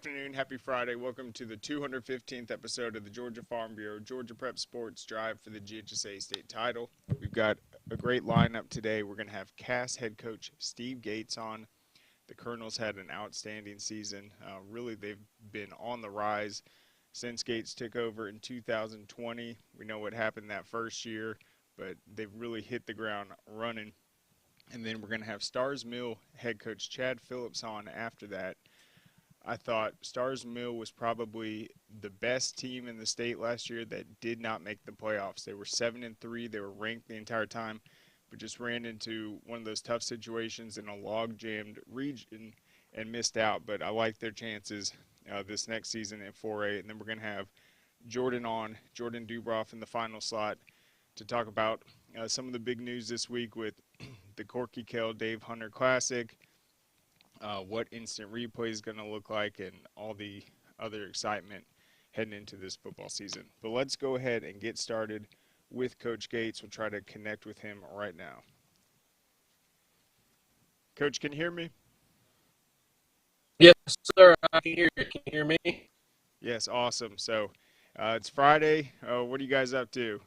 afternoon, happy Friday. Welcome to the 215th episode of the Georgia Farm Bureau Georgia Prep Sports Drive for the GHSA State Title. We've got a great lineup today. We're going to have Cass head coach Steve Gates on. The Colonels had an outstanding season. Really, they've been on the rise since Gates took over in 2020. We know what happened that first year, but they've really hit the ground running. And then we're going to have Starr's Mill head coach Chad Phillips on after that. I thought Starr's Mill was probably the best team in the state last year that did not make the playoffs. They were 7-3. They were ranked the entire time, but just ran into one of those tough situations in a log-jammed region and missed out. But I like their chances this next season at 4A. And then we're going to have Jordan Dubrof in the final slot to talk about some of the big news this week with the Corky, Kell, Dave Hunter Classic, what instant replay is going to look like, and all the other excitement heading into this football season. But let's go ahead and get started with Coach Gates. We'll try to connect with him right now. Coach, can you hear me? Yes, sir. I can hear you. Can you hear me? Yes, awesome. So it's Friday. What are you guys up to?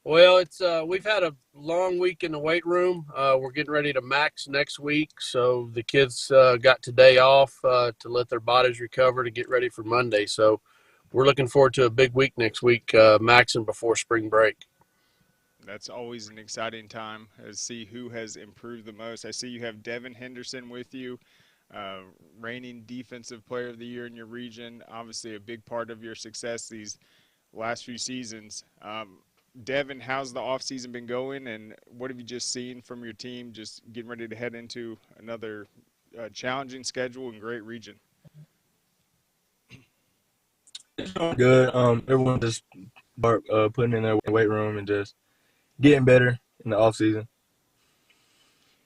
Well, it's we've had a long week in the weight room. We're getting ready to max next week, so the kids got today off to let their bodies recover to get ready for Monday. So we're looking forward to a big week next week, maxing before spring break. That's always an exciting time to see who has improved the most. I see you have Devin Henderson with you, reigning Defensive Player of the Year in your region. Obviously a big part of your success these last few seasons. Devin, how's the offseason been going, and what have you just seen from your team just getting ready to head into another challenging schedule and great region? It's going good. Everyone just putting in their weight room and just getting better in the off season.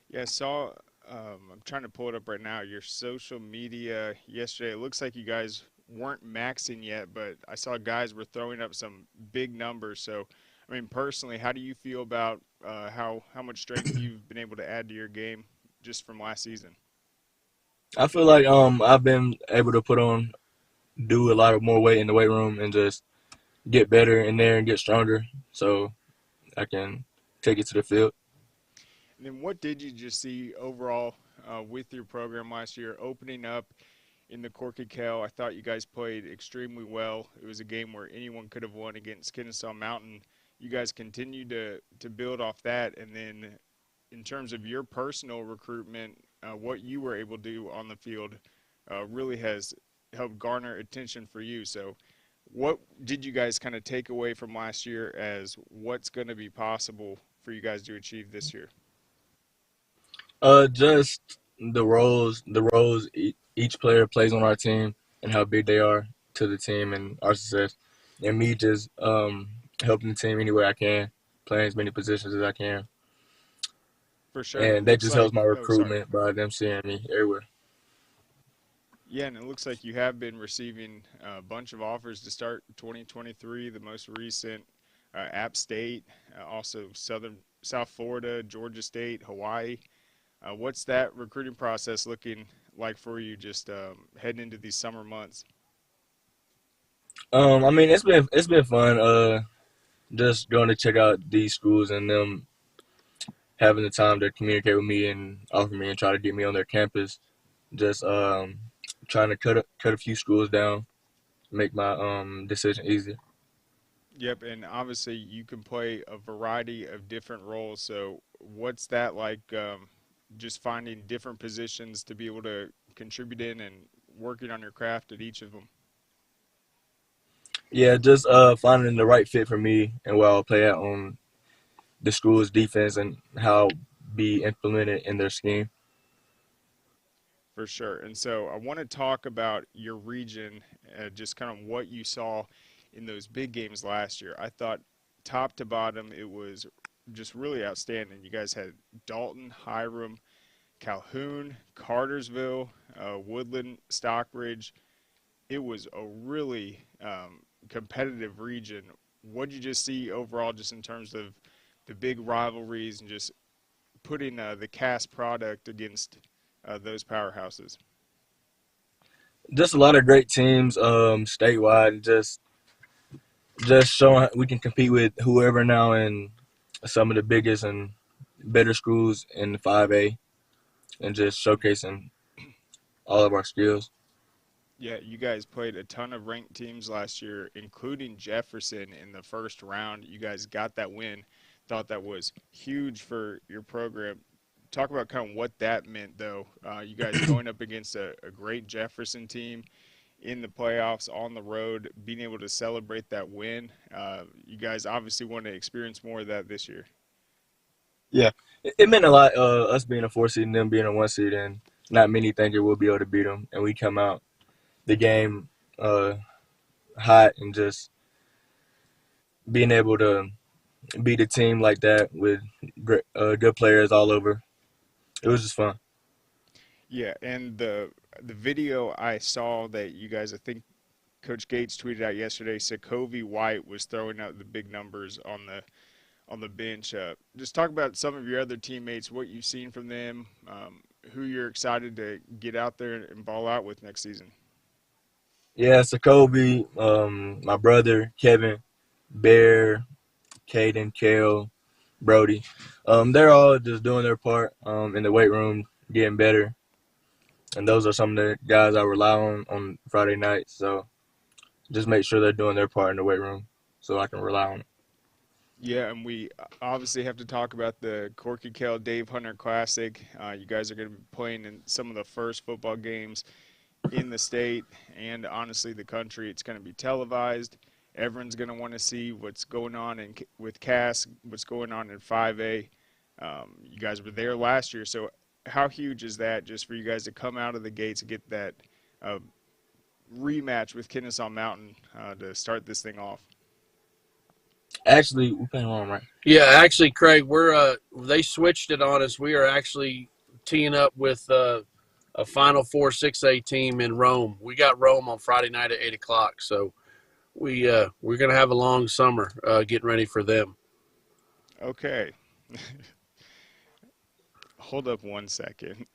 Yeah, I saw. I'm trying to pull it up right now. Your social media yesterday. It looks like you guys weren't maxing yet, but I saw guys were throwing up some big numbers. So, I mean, personally, how do you feel about how much strength you've been able to add to your game just from last season? I feel like I've been able to do a lot of more weight in the weight room and just get better in there and get stronger, so I can take it to the field. And then what did you just see overall with your program last year, opening up in the Corky Kell? I thought you guys played extremely well. It was a game where anyone could have won against Kennesaw Mountain. You guys continued to build off that. And then in terms of your personal recruitment, what you were able to do on the field really has helped garner attention for you. So what did you guys kind of take away from last year as what's going to be possible for you guys to achieve this year? Just the roles each player plays on our team and how big they are to the team and our success, and me just helping the team any way I can, playing as many positions as I can. For sure. And it And that looks just like, helps my oh, sorry. recruitment by them seeing me everywhere. Yeah, and it looks like you have been receiving a bunch of offers to start 2023, the most recent App State, also South Florida, Georgia State, Hawaii. What's that recruiting process looking like for you just heading into these summer months? I mean, it's been fun. Just going to check out these schools and them having the time to communicate with me and offer me and try to get me on their campus. Just trying to cut a few schools down, make my decision easier. Yep, and obviously you can play a variety of different roles. So what's that like, just finding different positions to be able to contribute in and working on your craft at each of them? Yeah, just finding the right fit for me and where I'll play at on the school's defense and how I'll be implemented in their scheme. For sure. And so I want to talk about your region, just kind of what you saw in those big games last year. I thought top to bottom it was just really outstanding. You guys had Dalton, Hiram, Calhoun, Cartersville, Woodland, Stockbridge. It was a really competitive region. What did you just see overall just in terms of the big rivalries and just putting the Cass product against those powerhouses? Just a lot of great teams, statewide. Just showing we can compete with whoever now in some of the biggest and better schools in the 5A, and just showcasing all of our skills. Yeah, you guys played a ton of ranked teams last year, including Jefferson in the first round. You guys got that win. Thought that was huge for your program. Talk about kind of what that meant, though. You guys going up against a great Jefferson team in the playoffs on the road, being able to celebrate that win. You guys obviously want to experience more of that this year. Yeah, it meant a lot. Us being a 4 seed and them being a 1 seed, and not many thinking we'll be able to beat them, and we come out the game hot and just being able to beat a team like that with great, good players all over. It was just fun. Yeah, and the video I saw that you guys, I think Coach Gates tweeted out yesterday, Sokovie White was throwing out the big numbers on the bench. Just talk about some of your other teammates, what you've seen from them, who you're excited to get out there and ball out with next season. Yeah, so Kobe, my brother, Kevin, Bear, Caden, Kell, Brody. They're all just doing their part in the weight room, getting better. And those are some of the guys I rely on Friday nights. So just make sure they're doing their part in the weight room so I can rely on them. Yeah, and we obviously have to talk about the Corky, Kell, Dave Hunter Classic. You guys are going to be playing in some of the first football games in the state and honestly the country. It's going to be televised. Everyone's going to want to see what's going on with Cass, what's going on in 5A. You guys were there last year, so how huge is that just for you guys to come out of the gates and get that rematch with Kennesaw Mountain to start this thing off? Actually, we're playing wrong, right? Yeah, actually, Craig, they switched it on us. We are actually teeing up with a Final Four 6A team in Rome. We got Rome on Friday night at 8 o'clock, so we're going to have a long summer getting ready for them. Okay. Hold up 1 second.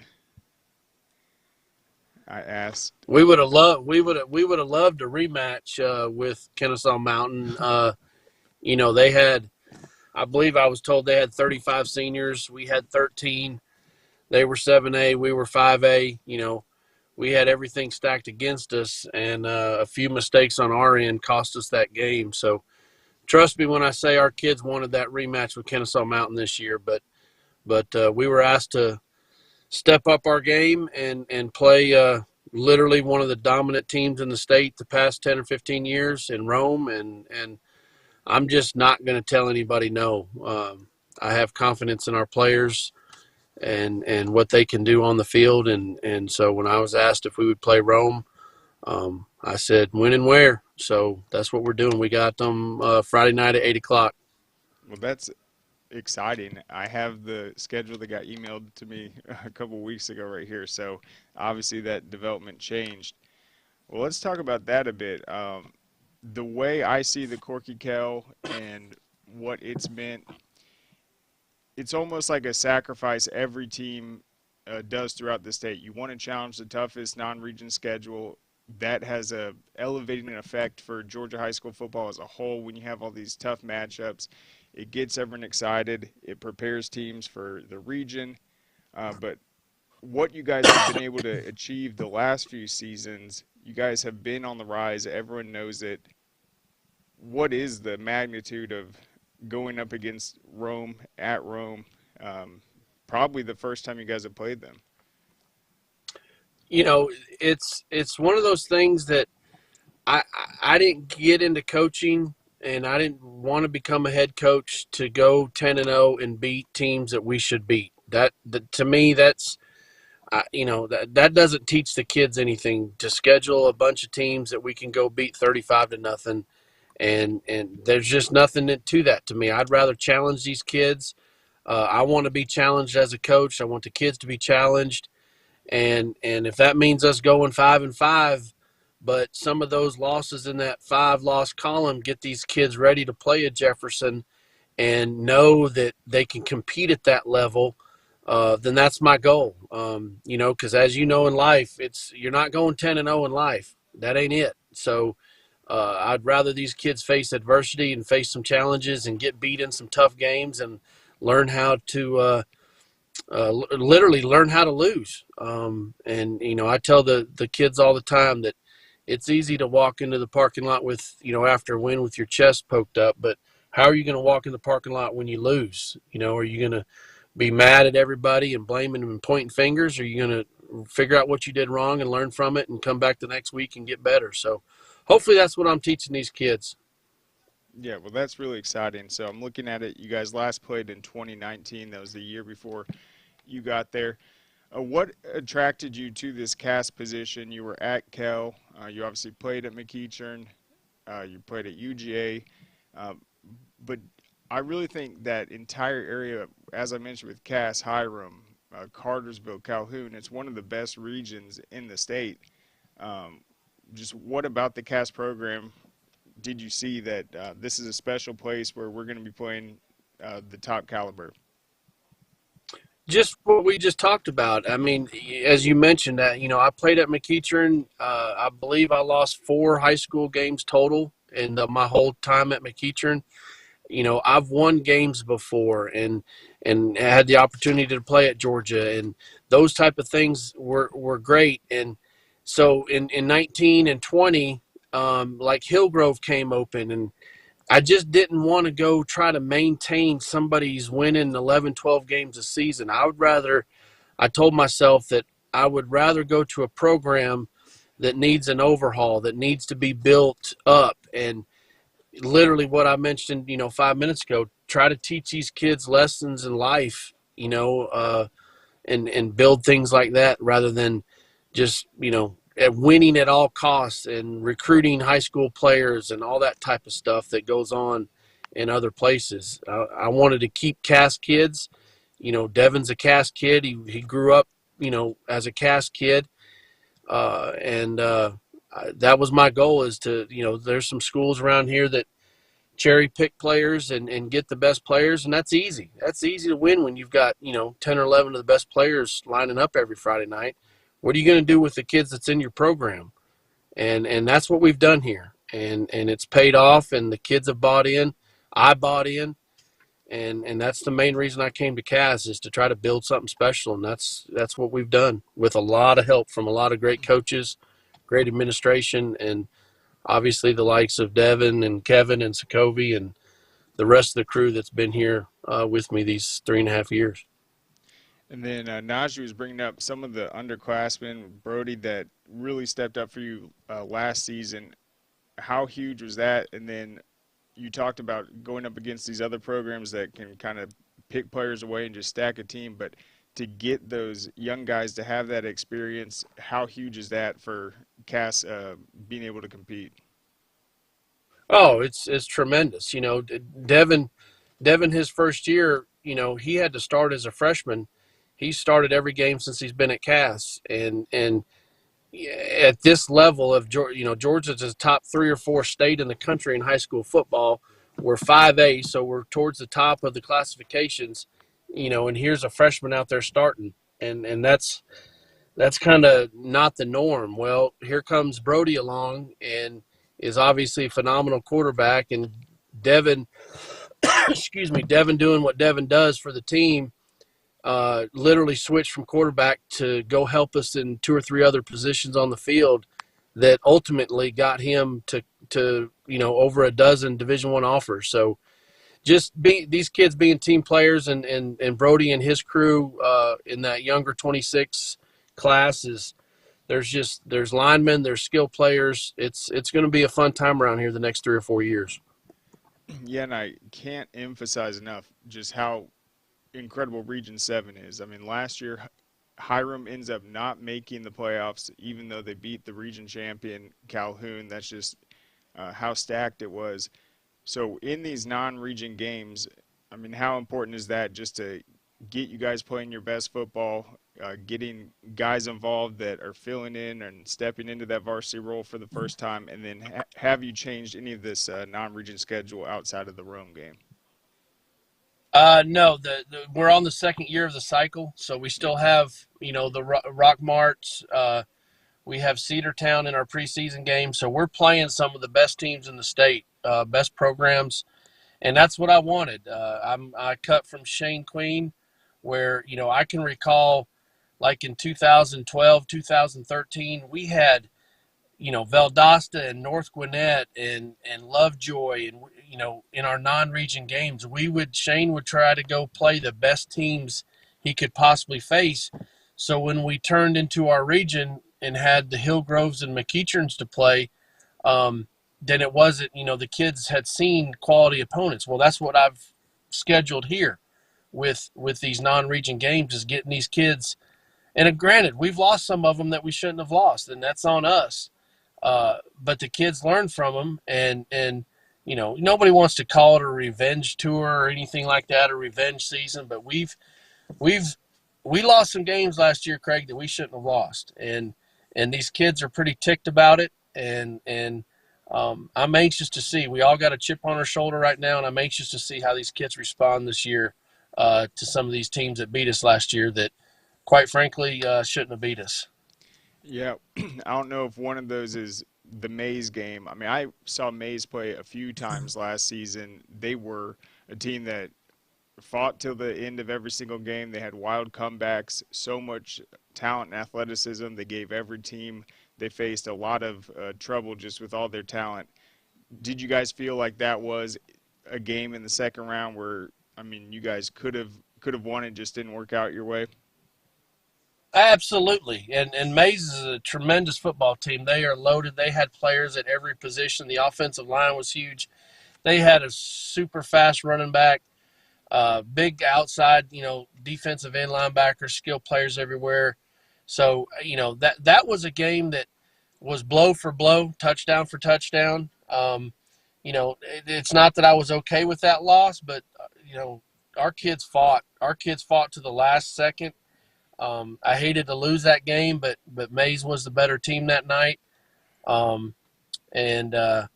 I asked. We would have loved a rematch with Kennesaw Mountain. They had, I believe I was told they had 35 seniors. We had 13. They were 7A. We were 5A. We had everything stacked against us, and a few mistakes on our end cost us that game. So trust me when I say our kids wanted that rematch with Kennesaw Mountain this year, but we were asked to step up our game and play literally one of the dominant teams in the state the past 10 or 15 years in Rome, and I'm just not going to tell anybody no. I have confidence in our players and what they can do on the field. And so when I was asked if we would play Rome, I said, when and where. So that's what we're doing. We got them Friday night at 8 o'clock. Well, that's exciting. I have the schedule that got emailed to me a couple weeks ago right here. So obviously that development changed. Well, let's talk about that a bit. The way I see the Corky Kell and what it's meant, it's almost like a sacrifice every team does throughout the state. You want to challenge the toughest non-region schedule. That has a elevating effect for Georgia high school football as a whole. When you have all these tough matchups, it gets everyone excited. It prepares teams for the region. But what you guys have been able to achieve the last few seasons, you guys have been on the rise. Everyone knows it. What is the magnitude of going up against Rome at Rome? Probably the first time you guys have played them. It's one of those things that I didn't get into coaching, and I didn't want to become a head coach to go 10-0 and beat teams that we should beat. To me, that's that doesn't teach the kids anything. To schedule a bunch of teams that we can go beat 35-0, and there's just nothing to that to me. I'd rather challenge these kids. I want to be challenged as a coach. I want the kids to be challenged. And if that means us going 5-5, but some of those losses in that 5-loss column get these kids ready to play at Jefferson and know that they can compete at that level, then that's my goal. Because as you know in life, you're not going 10-0 in life. That ain't it. So I'd rather these kids face adversity and face some challenges and get beat in some tough games and learn how to literally learn how to lose. I tell the kids all the time that it's easy to walk into the parking lot with, after a win with your chest poked up, but how are you going to walk in the parking lot when you lose? Are you going to be mad at everybody and blaming them and pointing fingers? Or are you going to figure out what you did wrong and learn from it and come back the next week and get better? So hopefully that's what I'm teaching these kids. Yeah, well, that's really exciting. So I'm looking at it. You guys last played in 2019. That was the year before you got there. What attracted you to this cast position? You were at Kell. You obviously played at McEachern. You played at UGA. But I really think that entire area, as I mentioned with Cass, Hiram, Cartersville, Calhoun, it's one of the best regions in the state. Just what about the cast program did you see that this is a special place where we're going to be playing the top caliber? Just what we just talked about. I mean, as you mentioned that, I played at McEachern. I believe I lost 4 high school games total in my whole time at McEachern. I've won games before and had the opportunity to play at Georgia, and those type of things were great. And so in 19 and 20, like Hillgrove came open, and I just didn't want to go try to maintain somebody's winning 11, 12 games a season. I told myself that I would rather go to a program that needs an overhaul, that needs to be built up. And literally what I mentioned, 5 minutes ago, try to teach these kids lessons in life, and build things like that rather than just, winning at all costs and recruiting high school players and all that type of stuff that goes on in other places. I wanted to keep Cass kids. Devin's a Cass kid. He grew up, as a Cass kid. That was my goal, is to, there's some schools around here that cherry pick players and get the best players. And that's easy. That's easy to win when you've got, 10 or 11 of the best players lining up every Friday night. What are you going to do with the kids that's in your program? And that's what we've done here. And it's paid off, and the kids have bought in. I bought in. And that's the main reason I came to Cass, is to try to build something special. And that's what we've done, with a lot of help from a lot of great coaches, great administration, and obviously the likes of Devin and Kevin and Sokovie and the rest of the crew that's been here with me these 3.5 years. And then Najee was bringing up some of the underclassmen, Brody, that really stepped up for you last season. How huge was that? And then you talked about going up against these other programs that can kind of pick players away and just stack a team. But to get those young guys to have that experience, how huge is that for Cass being able to compete? Oh, it's tremendous. Devin, his first year, he had to start as a freshman. He started every game since he's been at Cass, and at this level of Georgia's a top 3 or 4 state in the country in high school football. We're 5A, so we're towards the top of the classifications. And here's a freshman out there starting, and that's kind of not the norm. Well, here comes Brody along and is obviously a phenomenal quarterback, and Devin, Devin doing what Devin does for the team. Literally switched from quarterback to go help us in 2 or 3 other positions on the field, that ultimately got him to over a dozen Division I offers. So just these kids being team players, and Brody and his crew in that younger 26 class, there's linemen, there's skill players. It's going to be a fun time around here the next 3 or 4 years. Yeah, and I can't emphasize enough just how incredible Region 7 is. I mean, last year Hiram ends up not making the playoffs, even though they beat the region champion Calhoun. That's just how stacked it was. So in these non-region games, I mean, how important is that, just to get you guys playing your best football, getting guys involved that are filling in and stepping into that varsity role for the first time, and then have you changed any of this non-region schedule outside of the Rome game? No, we're on the second year of the cycle, so we still have the Rock Marts. We have Cedartown in our preseason game, so we're playing some of the best teams in the state, best programs, and that's what I wanted. I cut from Shane Queen, where I can recall, like in 2012, 2013, we had Valdosta and North Gwinnett and Lovejoy, and in our non-region games, Shane would try to go play the best teams he could possibly face. So when we turned into our region and had the Hillgroves and McEacherns to play, then it wasn't, the kids had seen quality opponents. Well, that's what I've scheduled here with these non-region games, is getting these kids. And granted, we've lost some of them that we shouldn't have lost, and that's on us. But the kids learn from them, and nobody wants to call it a revenge tour or anything like that, a revenge season. But we lost some games last year, Craig, that we shouldn't have lost, and these kids are pretty ticked about it. And I'm anxious to see. We all got a chip on our shoulder right now, and I'm anxious to see how these kids respond this year to some of these teams that beat us last year that, quite frankly, shouldn't have beat us. Yeah, I don't know if one of those is the Mays game. I mean, I saw Mays play a few times last season. They were a team that fought till the end of every single game. They had wild comebacks, so much talent and athleticism. They gave every team they faced a lot of trouble just with all their talent. Did you guys feel like that was a game in the second round where, I mean, you guys could have won and just didn't work out your way? Absolutely. And Mays is a tremendous football team. They are loaded. They had players at every position. The offensive line was huge. They had a super fast running back, big outside, defensive end linebackers, skilled players everywhere. So, that was a game that was blow for blow, touchdown for touchdown. It's not that I was okay with that loss, but, our kids fought. Our kids fought to the last second. I hated to lose that game, but Mays was the better team that night. Maybe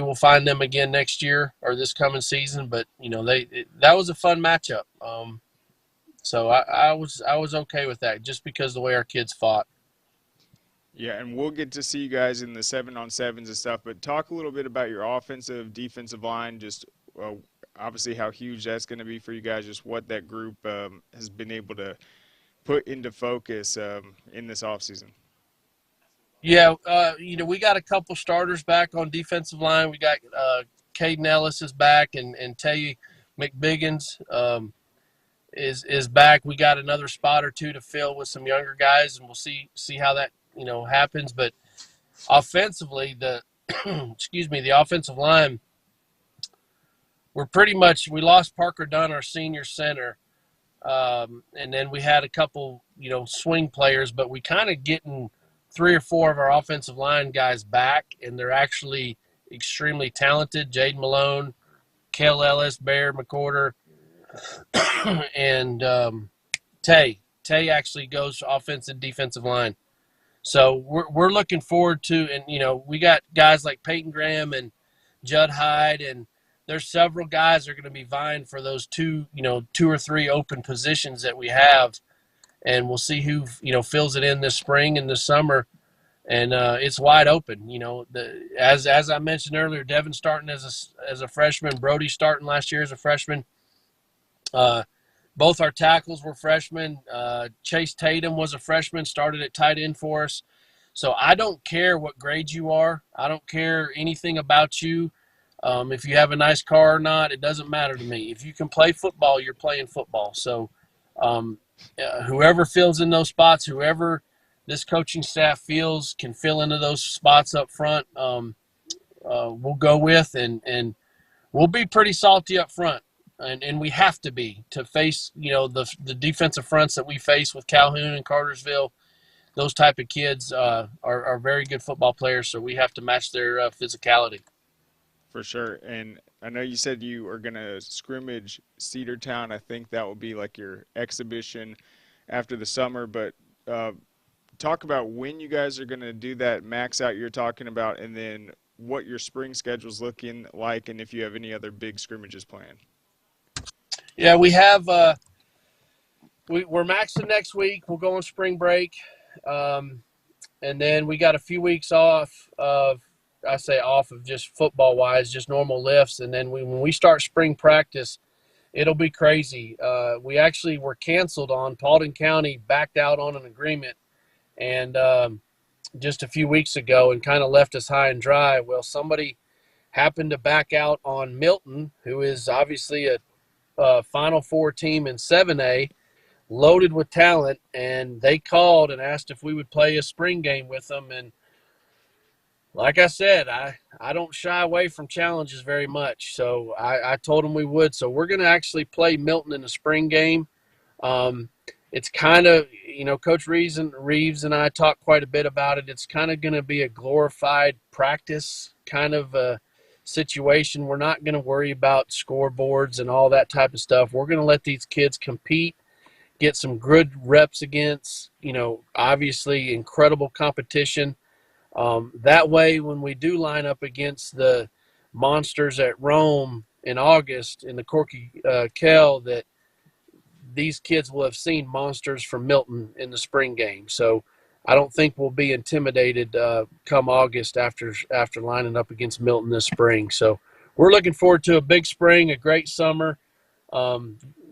we'll find them again next year or this coming season. But that was a fun matchup. So I was okay with that just because of the way our kids fought. Yeah, and we'll get to see you guys in the 7-on-7s and stuff. But talk a little bit about your offensive, defensive line. Just obviously how huge that's going to be for you guys. Just what that group has been able to put into focus in this offseason. Yeah, we got a couple starters back on defensive line. We got Caden Ellis is back, and Tay McBiggins is back. We got another spot or two to fill with some younger guys, and we'll see how that happens. But offensively, the offensive line, we lost Parker Dunn, our senior center, and then we had a couple swing players, but we kind of getting 3 or 4 of our offensive line guys back, and they're actually extremely talented. Jaden Malone, Kell Ellis, Bear McCorder, and Tay. Tay actually goes to offensive and defensive line. So we're looking forward to, and we got guys like Peyton Graham and Judd Hyde, and there's several guys that are going to be vying for those 2 or 3 open positions that we have. And we'll see who, fills it in this spring and this summer. And it's wide open. As I mentioned earlier, Devin starting as a freshman, Brody starting last year as a freshman. Both our tackles were freshmen. Chase Tatum was a freshman, started at tight end for us. So I don't care what grade you are. I don't care anything about you. If you have a nice car or not, it doesn't matter to me. If you can play football, you're playing football. So whoever fills in those spots, whoever this coaching staff feels can fill into those spots up front, we'll go with, and we'll be pretty salty up front. And we have to be to face, the defensive fronts that we face with Calhoun and Cartersville. Those type of kids are very good football players, so we have to match their physicality. For sure. And I know you said you are going to scrimmage Cedartown. I think that will be like your exhibition after the summer. But talk about when you guys are going to do that max out you're talking about, and then what your spring schedule is looking like, and if you have any other big scrimmages planned. Yeah, we have we're maxing next week. We'll go on spring break, and then we got a few weeks off of just football wise, just normal lifts, and then when we start spring practice, it'll be crazy. We actually were canceled on. Paulding County backed out on an agreement, and just a few weeks ago, and kind of left us high and dry. Well, somebody happened to back out on Milton, who is obviously a Final Four team in 7A, loaded with talent, and they called and asked if we would play a spring game with them. And like I said, I don't shy away from challenges very much, so I told them we would. So we're going to actually play Milton in the spring game. It's kind of, Coach Reeves and I talked quite a bit about it. It's kind of going to be a glorified practice kind of a situation. We're not going to worry about scoreboards and all that type of stuff. We're going to let these kids compete, get some good reps against, obviously incredible competition. That way, when we do line up against the monsters at Rome in August in the Corky Kell, that these kids will have seen monsters from Milton in the spring game. So I don't think we'll be intimidated come August after lining up against Milton this spring. So we're looking forward to a big spring, a great summer.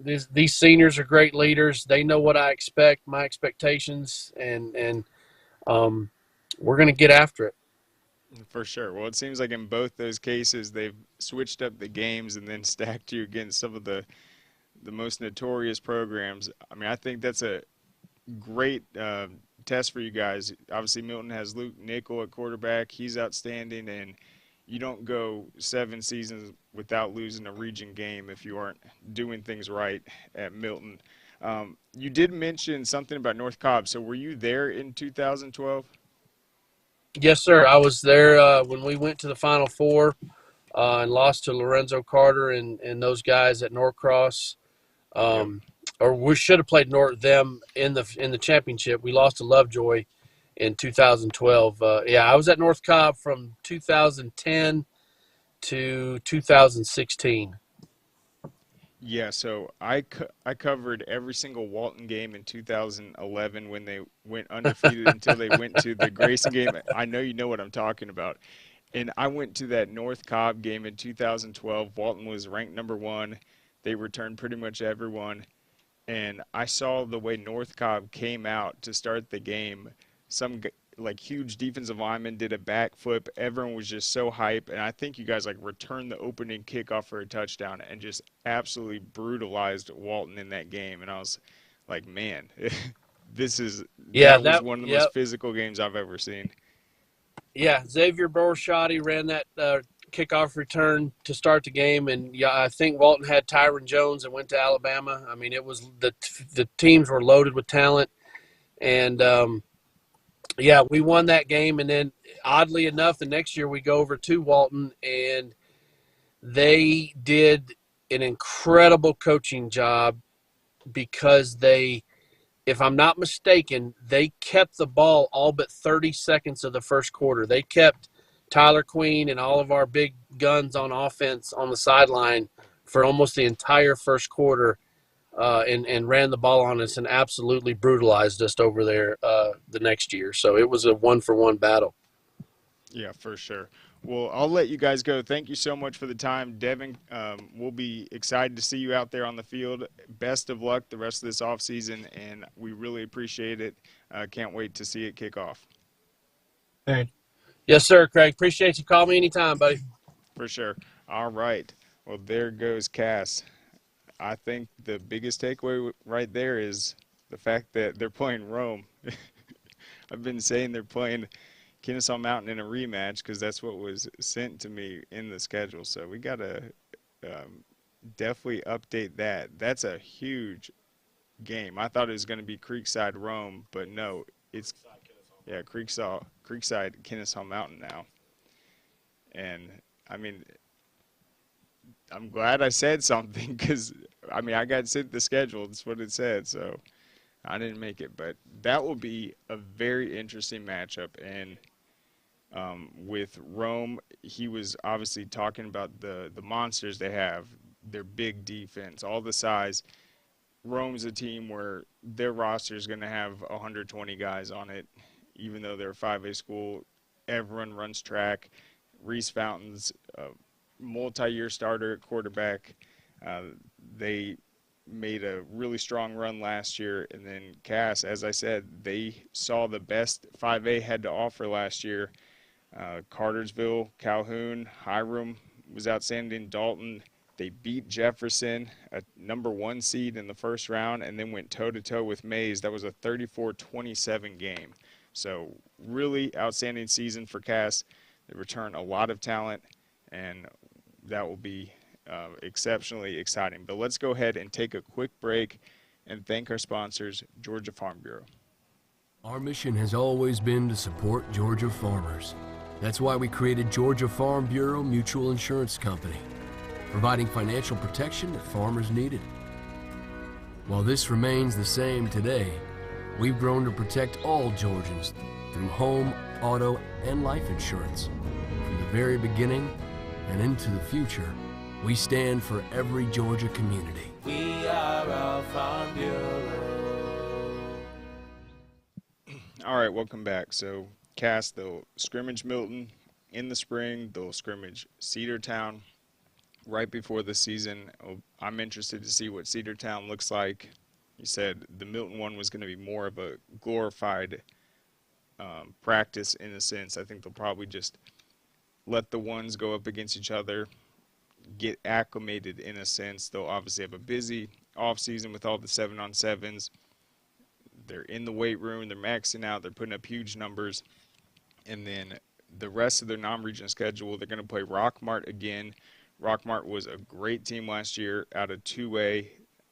These seniors are great leaders. They know what I expect, my expectations, and we're going to get after it. For sure. Well, it seems like in both those cases, they've switched up the games and then stacked you against some of the most notorious programs. I mean, I think that's a great test for you guys. Obviously, Milton has Luke Nickel at quarterback. He's outstanding, and you don't go 7 seasons without losing a region game if you aren't doing things right at Milton. You did mention something about North Cobb. So were you there in 2012? Yes, sir. I was there when we went to the Final Four and lost to Lorenzo Carter and those guys at Norcross. Yep. Or we should have played them in the championship. We lost to Lovejoy in 2012. I was at North Cobb from 2010 to 2016. Yeah, so I covered every single Walton game in 2011 when they went undefeated until they went to the Grayson game. I know you know what I'm talking about. And I went to that North Cobb game in 2012. Walton was ranked number 1. They returned pretty much everyone. And I saw the way North Cobb came out to start the game. Some huge defensive lineman did a backflip. Everyone was just so hype. And I think you guys returned the opening kickoff for a touchdown and just absolutely brutalized Walton in that game. And I was like, man, that was one of the most physical games I've ever seen. Yeah, Xavier Borshatti ran that kickoff return to start the game, and I think Walton had Tyron Jones and went to Alabama. I mean, it was the teams were loaded with talent, and we won that game. And then, oddly enough, the next year we go over to Walton, and they did an incredible coaching job because if I'm not mistaken, they kept the ball all but 30 seconds of the first quarter. They kept Tyler Queen and all of our big guns on offense on the sideline for almost the entire first quarter and ran the ball on us and absolutely brutalized us over there the next year. So it was a 1-for-1 battle. Yeah, for sure. Well, I'll let you guys go. Thank you so much for the time. Devin, we'll be excited to see you out there on the field. Best of luck the rest of this offseason, and we really appreciate it. Can't wait to see it kick off. Hey. Yes, sir, Craig. Appreciate you. Call me anytime, buddy. For sure. All right. Well, there goes Cass. I think the biggest takeaway right there is the fact that they're playing Rome. I've been saying they're playing Kennesaw Mountain in a rematch because that's what was sent to me in the schedule. So we got to definitely update that. That's a huge game. I thought it was going to be Creekside Rome, but no, it's Creekside Kennesaw Mountain now. And I mean, I'm glad I said something because I got sent the schedule. That's what it said. So I didn't make it, but that will be a very interesting matchup. And with Rome, he was obviously talking about the monsters they have. their big defense, all the size. Rome's a team where their roster is going to have 120 guys on it, even though they're a 5A school. Everyone runs track. Reese Fountain's a multi-year starter at quarterback. They made a really strong run last year, and then Cass, as I said, they saw the best 5A had to offer last year. Cartersville, Calhoun, Hiram was outstanding. Dalton, they beat Jefferson, a number 1 seed in the first round, and then went toe-to-toe with Mays. That was a 34-27 game. So really outstanding season for Cass. They return a lot of talent, and that will be exceptionally exciting. But let's go ahead and take a quick break and thank our sponsors, Georgia Farm Bureau. Our mission has always been to support Georgia farmers. That's why we created Georgia Farm Bureau Mutual Insurance Company, providing financial protection that farmers needed. While this remains the same today, we've grown to protect all Georgians through home, auto, and life insurance. From the very beginning and into the future, we stand for every Georgia community. We are our Farm Bureau. All right, welcome back. So Cass, they'll scrimmage Milton in the spring. They'll scrimmage Cedartown right before the season. I'm interested to see what Cedartown looks like. You said the Milton one was going to be more of a glorified practice in a sense. I think they'll probably just let the ones go up against each other, get acclimated in a sense. They'll obviously have a busy off season with all the 7-on-7s. They're in the weight room. They're maxing out. They're putting up huge numbers. And then the rest of their non-region schedule, they're going to play Rockmart again. Rockmart was a great team last year out of 2A.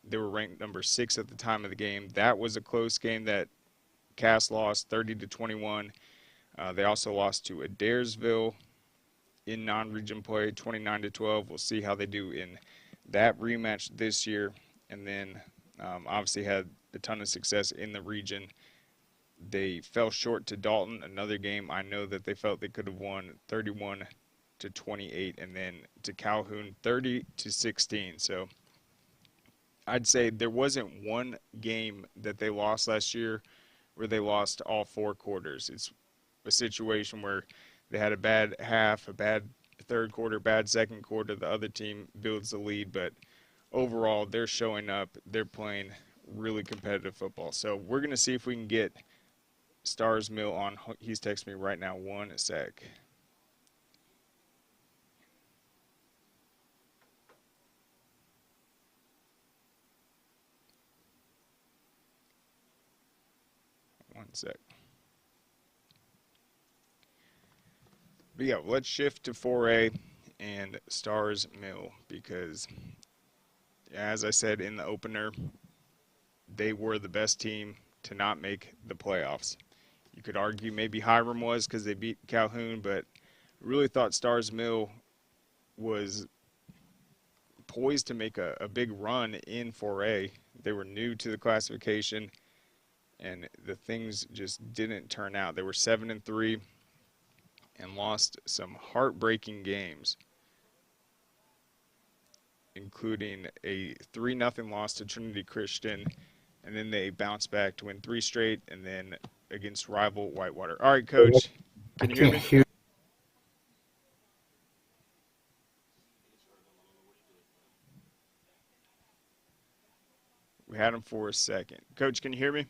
They were ranked number 6 at the time of the game. That was a close game that Cass lost 30-21. They also lost to Adairsville in non-region play 29-12. We'll see how they do in that rematch this year. And then obviously had a ton of success in the region. They fell short to Dalton, another game I know that they felt they could have won 31-28, and then to Calhoun 30-16. So I'd say there wasn't one game that they lost last year where they lost all 4 quarters. It's a situation where they had a bad half, a bad third quarter, bad second quarter. The other team builds the lead, but overall they're showing up. They're playing really competitive football. So we're going to see if we can get Starr's Mill on. He's texting me right now. 1 sec. One sec. But yeah, let's shift to 4A and Starr's Mill because, as I said in the opener, they were the best team to not make the playoffs. You could argue maybe Hiram was because they beat Calhoun, but I really thought Starr's Mill was poised to make a big run in 4A. They were new to the classification, and the things just didn't turn out. They were 7-3 and lost some heartbreaking games, including a 3-0 loss to Trinity Christian, and then they bounced back to win 3 straight, and then against rival Whitewater. All right, Coach, can you hear me? We had him for a second. Coach, can you hear me?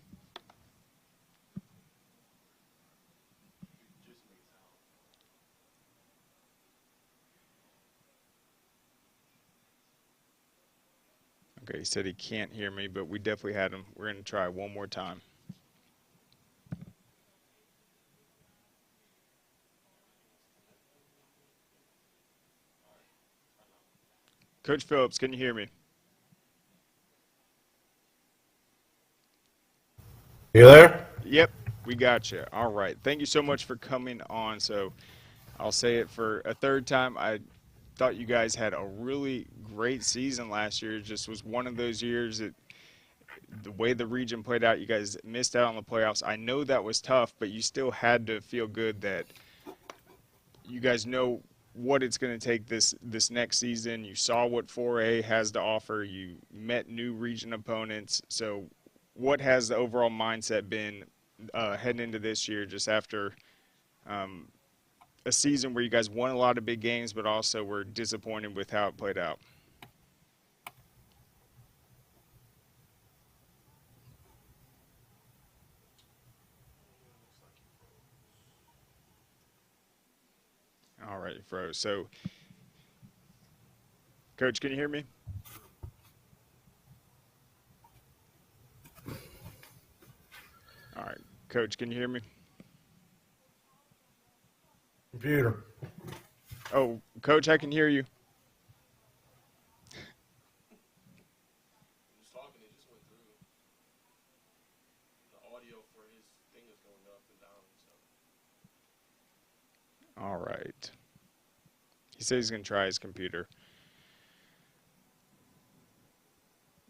Okay, he said he can't hear me, but we definitely had him. We're going to try one more time. Coach Phillips, can you hear me? You there? Yep, we got you. All right. Thank you so much for coming on. So I'll say it for a third time. I thought you guys had a really great season last year. It just was one of those years that the way the region played out, you guys missed out on the playoffs. I know that was tough, but you still had to feel good that you guys know what it's going to take this next season. You saw what 4A has to offer. You met new region opponents. So what has the overall mindset been heading into this year, just after a season where you guys won a lot of big games, but also were disappointed with how it played out? All right, froze. So, Coach, can you hear me? All right, Coach, can you hear me? Computer. Oh, Coach, I can hear you. All right. He says he's going to try his computer.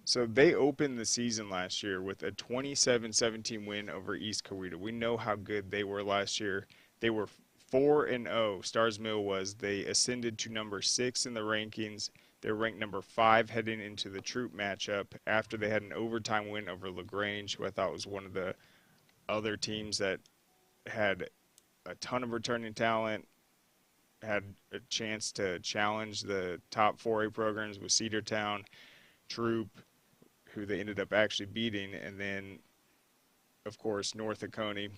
So they opened the season last year with a 27-17 win over East Coweta. We know how good they were last year. They were 4-0. Starr's Mill was. They ascended to number 6 in the rankings. They're ranked number 5 heading into the Troop matchup after they had an overtime win over LaGrange, who I thought was one of the other teams that had a ton of returning talent, had a chance to challenge the top 4A programs with Cedartown, Troop, who they ended up actually beating, and then, of course, North Oconee,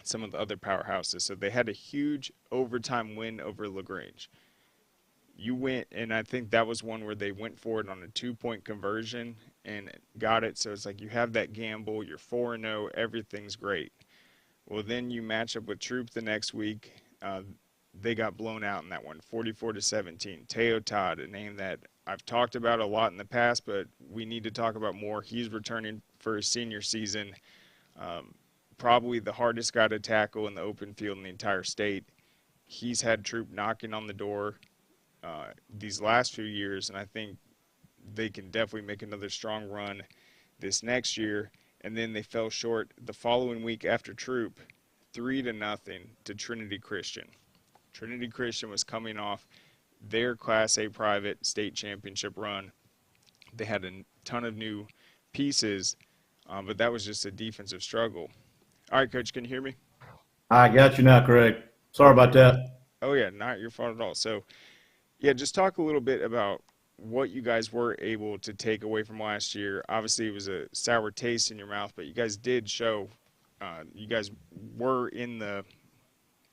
some of the other powerhouses. So they had a huge overtime win over LaGrange. You went, and I think that was one where they went for it on a 2-point conversion and got it. So it's like you have that gamble, you're 4-0, everything's great. Well, then you match up with Troop the next week. They got blown out in that one, 44-17. Teo Todd, a name that I've talked about a lot in the past, but we need to talk about more. He's returning for his senior season. Probably the hardest guy to tackle in the open field in the entire state. He's had Troop knocking on the door these last few years, and I think they can definitely make another strong run this next year. And then they fell short the following week after Troop, 3-0 to Trinity Christian. Trinity Christian was coming off their Class A private state championship run. They had a ton of new pieces, but that was just a defensive struggle. All right, Coach, can you hear me? I got you now, Craig. Sorry about that. Oh, yeah, not your fault at all. So, yeah, just talk a little bit about what you guys were able to take away from last year. Obviously, it was a sour taste in your mouth, but you guys did show you guys were in the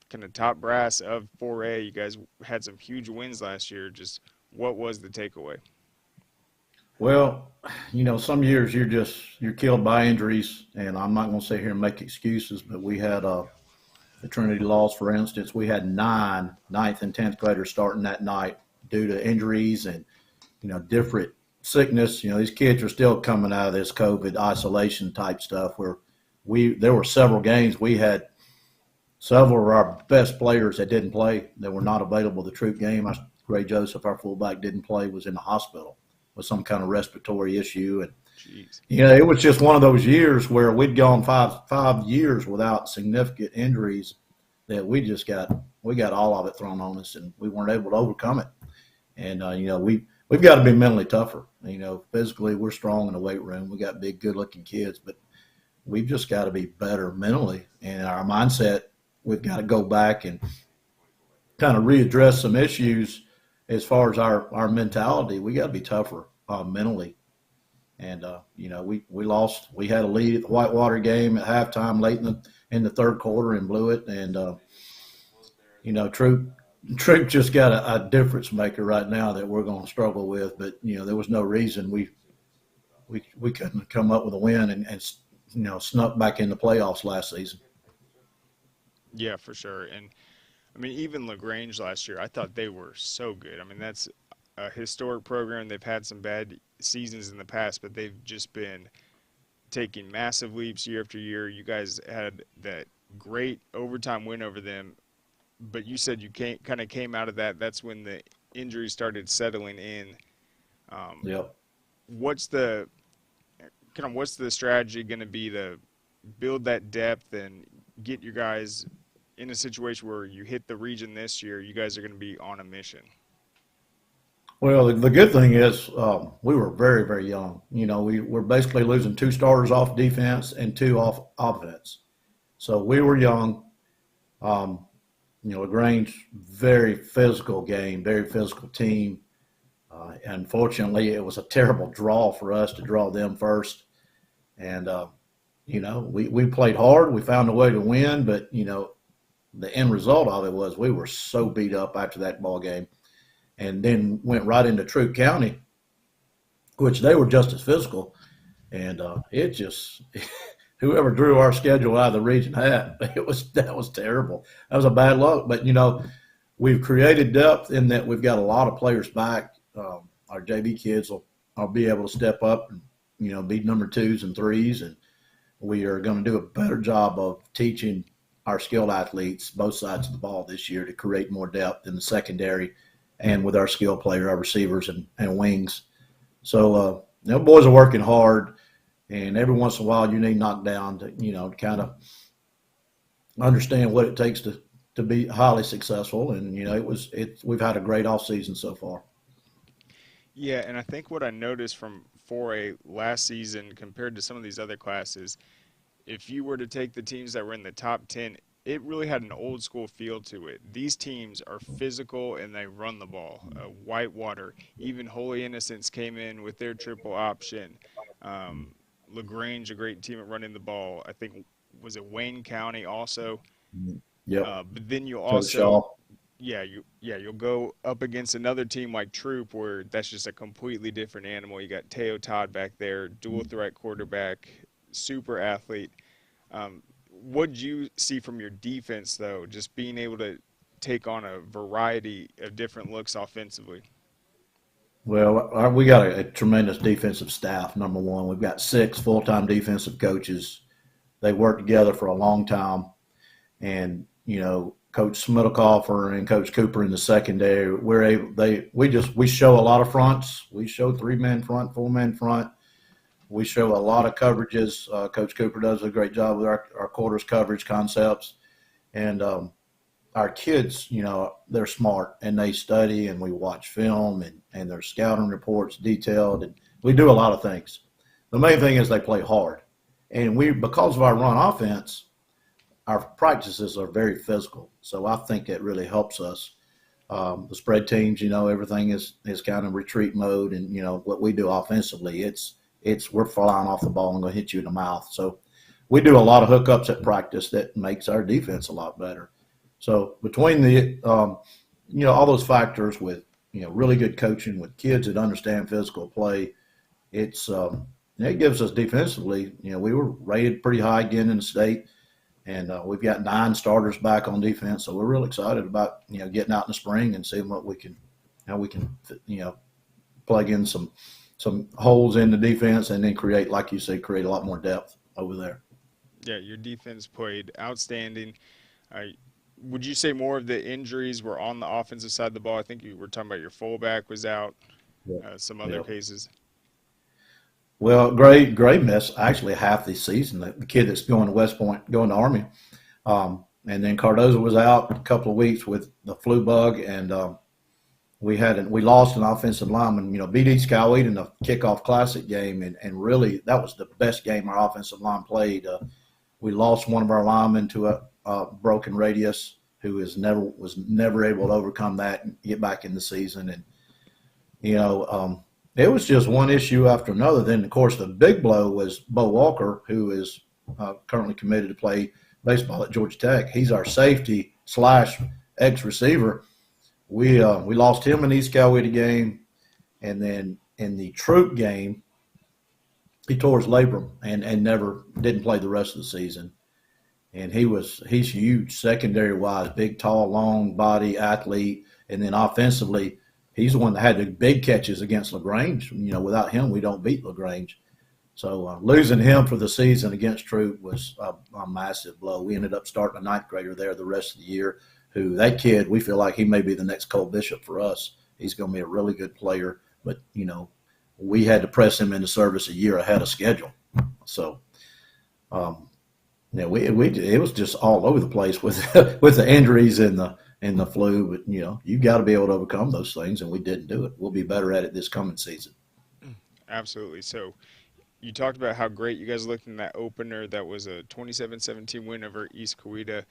kind of top brass of 4A. You guys had some huge wins last year. Just what was the takeaway? Well, some years you're killed by injuries, and I'm not going to sit here and make excuses, but we had the Trinity loss, for instance. We had 9 9th and 10th graders starting that night due to injuries and, different sickness. These kids are still coming out of this COVID isolation type stuff where there were several games we had several of our best players that didn't play, that were not available to the Troop game. Ray Joseph, our fullback, didn't play, was in the hospital with some kind of respiratory issue. And, Jeez. It was just one of those years where we'd gone five years without significant injuries that we got all of it thrown on us, and we weren't able to overcome it. And, we've got to be mentally tougher. Physically we're strong in the weight room. We got big, good-looking kids, but we've just got to be better mentally. And our mindset, we've got to go back and kind of readdress some issues as far as our mentality. We got to be tougher mentally. And, we lost. We had a lead at the Whitewater game at halftime late in the third quarter and blew it. And, Troop just got a difference maker right now that we're going to struggle with. But, there was no reason we couldn't come up with a win and snuck back in the playoffs last season. Yeah, for sure. And, even LaGrange last year, I thought they were so good. That's a historic program. They've had some bad seasons in the past, but they've just been taking massive leaps year after year. You guys had that great overtime win over them, but you said you kind of came out of that. That's when the injuries started settling in. Yep. What's the strategy going to be to build that depth and get you guys in a situation where you hit the region this year, you guys are going to be on a mission? Well, the good thing is we were very, very young. We're basically losing 2 starters off defense and 2 off offense. So we were young. LaGrange, very physical game, very physical team. Unfortunately, it was a terrible draw for us to draw them first. And, we played hard. We found a way to win, but, the end result of it was we were so beat up after that ball game, and then went right into Troup County, which they were just as physical. And it just whoever drew our schedule out of the region that was terrible. That was a bad luck. But we've created depth in that we've got a lot of players back. Our JV kids will be able to step up and be number 2s and 3s, and we are going to do a better job of teaching our skilled athletes both sides of the ball this year to create more depth in the secondary and with our skill player, our receivers and wings. So boys are working hard, and every once in a while you need knocked down to kind of understand what it takes to be highly successful. And we've had a great off season so far. Yeah, and I think what I noticed from 4A last season compared to some of these other classes, if you were to take the teams that were in the top 10, it really had an old school feel to it. These teams are physical and they run the ball. Whitewater, even Holy Innocents came in with their triple option. LaGrange, a great team at running the ball. I think, was it Wayne County also? Yeah. But then you also, you'll go up against another team like Troup, where that's just a completely different animal. You got Teo Todd back there, dual threat quarterback, super athlete. What did you see from your defense, though, just being able to take on a variety of different looks offensively? Well, we got a tremendous defensive staff, number one. We've got 6 full-time defensive coaches. They worked together for a long time. And, Coach Smittelkoffer and Coach Cooper in the secondary, we show a lot of fronts. We show 3-man front, 4-man front. We show a lot of coverages. Coach Cooper does a great job with our quarters coverage concepts. And our kids, they're smart and they study, and we watch film and their scouting reports detailed. And we do a lot of things. The main thing is they play hard. And because of our run offense, our practices are very physical. So I think it really helps us. The spread teams, everything is kind of retreat mode. And, what we do offensively, we're flying off the ball and going to hit you in the mouth. So we do a lot of hookups at practice that makes our defense a lot better. So between all those factors with, really good coaching with kids that understand physical play, it gives us defensively, we were rated pretty high again in the state, and we've got 9 starters back on defense. So we're real excited about, getting out in the spring and seeing how we can plug in some holes in the defense and then create, like you said, create a lot more depth over there. Yeah, your defense played outstanding. Would you say more of the injuries were on the offensive side of the ball? I think you were talking about your fullback was out, some other cases. Well, Gray missed actually half the season. The kid that's going to West Point, going to Army. And then Cardozo was out a couple of weeks with the flu bug, and we lost an offensive lineman. BD Scowweed in the kickoff classic game, and really that was the best game our offensive line played. We lost one of our linemen to a broken radius, who was never able to overcome that and get back in the season. And it was just one issue after another. Then of course the big blow was Bo Walker, who is currently committed to play baseball at Georgia Tech. He's our safety / ex receiver. We lost him in the East Coweta game, and then in the Troup game, he tore his labrum and never didn't play the rest of the season. And he's huge, secondary wise, big, tall, long body athlete, and then offensively, he's the one that had the big catches against LaGrange. Without him, we don't beat LaGrange. So losing him for the season against Troup was a massive blow. We ended up starting a 9th grader there the rest of the year. That kid, we feel like he may be the next Cole Bishop for us. He's going to be a really good player, but, we had to press him into service a year ahead of schedule. So Yeah, it was just all over the place with with the injuries and the flu. But you got to be able to overcome those things, and we didn't do it. We'll be better at it this coming season. Absolutely. So you talked about how great you guys looked in that opener. That was a 27-17 win over East Coweta.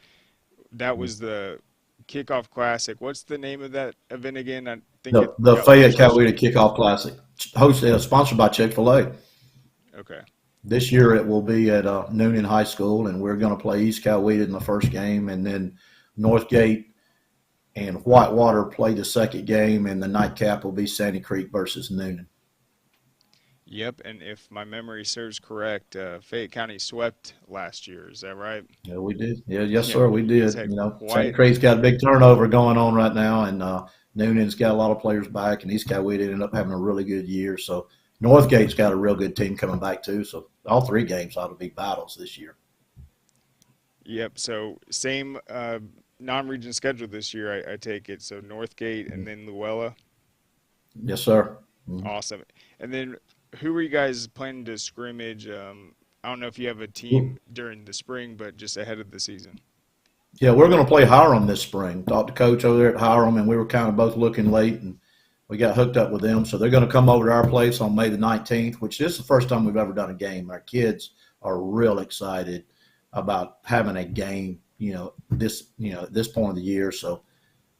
That was the Kickoff Classic. What's the name of that event again? I think it The got Fayette launched last year. Coweta Kickoff Classic, sponsored by Chick-fil-A. Okay. This year it will be at Noonan High School, and we're going to play East Coweta in the first game, and then Northgate and Whitewater play the second game, and the nightcap will be Sandy Creek versus Noonan. Yep, and if my memory serves correct, Fayette County swept last year. Is that right? Yeah, we did. Yeah, yes, Yeah, sir, we you did. guys had Sandy quite. Creek's got a big turnover going on right now, and Noonan's got a lot of players back, and East Coweta ended up having a really good year. So Northgate's got a real good team coming back too. So all three games ought to be battles this year. Yep. So same non-region schedule this year. I take it. So Northgate and then Luella. Yes, sir. Awesome. And then who are you guys planning to scrimmage? I don't know if you have a team during the spring, but just ahead of the season. Yeah, we're going to play Hiram this spring. Talked to Coach over there at Hiram, and we were kind of both looking late, and we got hooked up with them. So they're going to come over to our place on May the 19th, which is the first time we've ever done a game. Our kids are real excited about having a game, this point of the year. So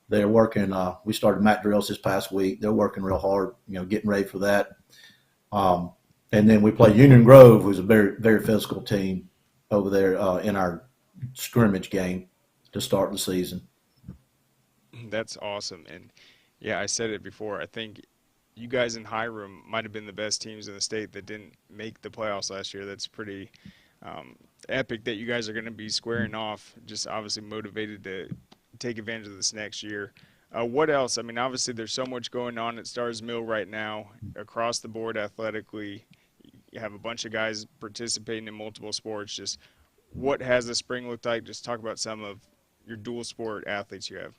they're working. We started mat drills this past week. They're working real hard, getting ready for that. And then we play Union Grove, who's a very, very physical team over there in our scrimmage game to start the season. That's awesome. And yeah, I said it before. I think you guys in Hiram might have been the best teams in the state that didn't make the playoffs last year. That's pretty epic that you guys are going to be squaring off, just obviously motivated to take advantage of this next year. What else? I mean, obviously there's so much going on at Starr's Mill right now across the board athletically. You have a bunch of guys participating in multiple sports. Just what has the spring looked like? Just talk about some of your dual sport athletes you have.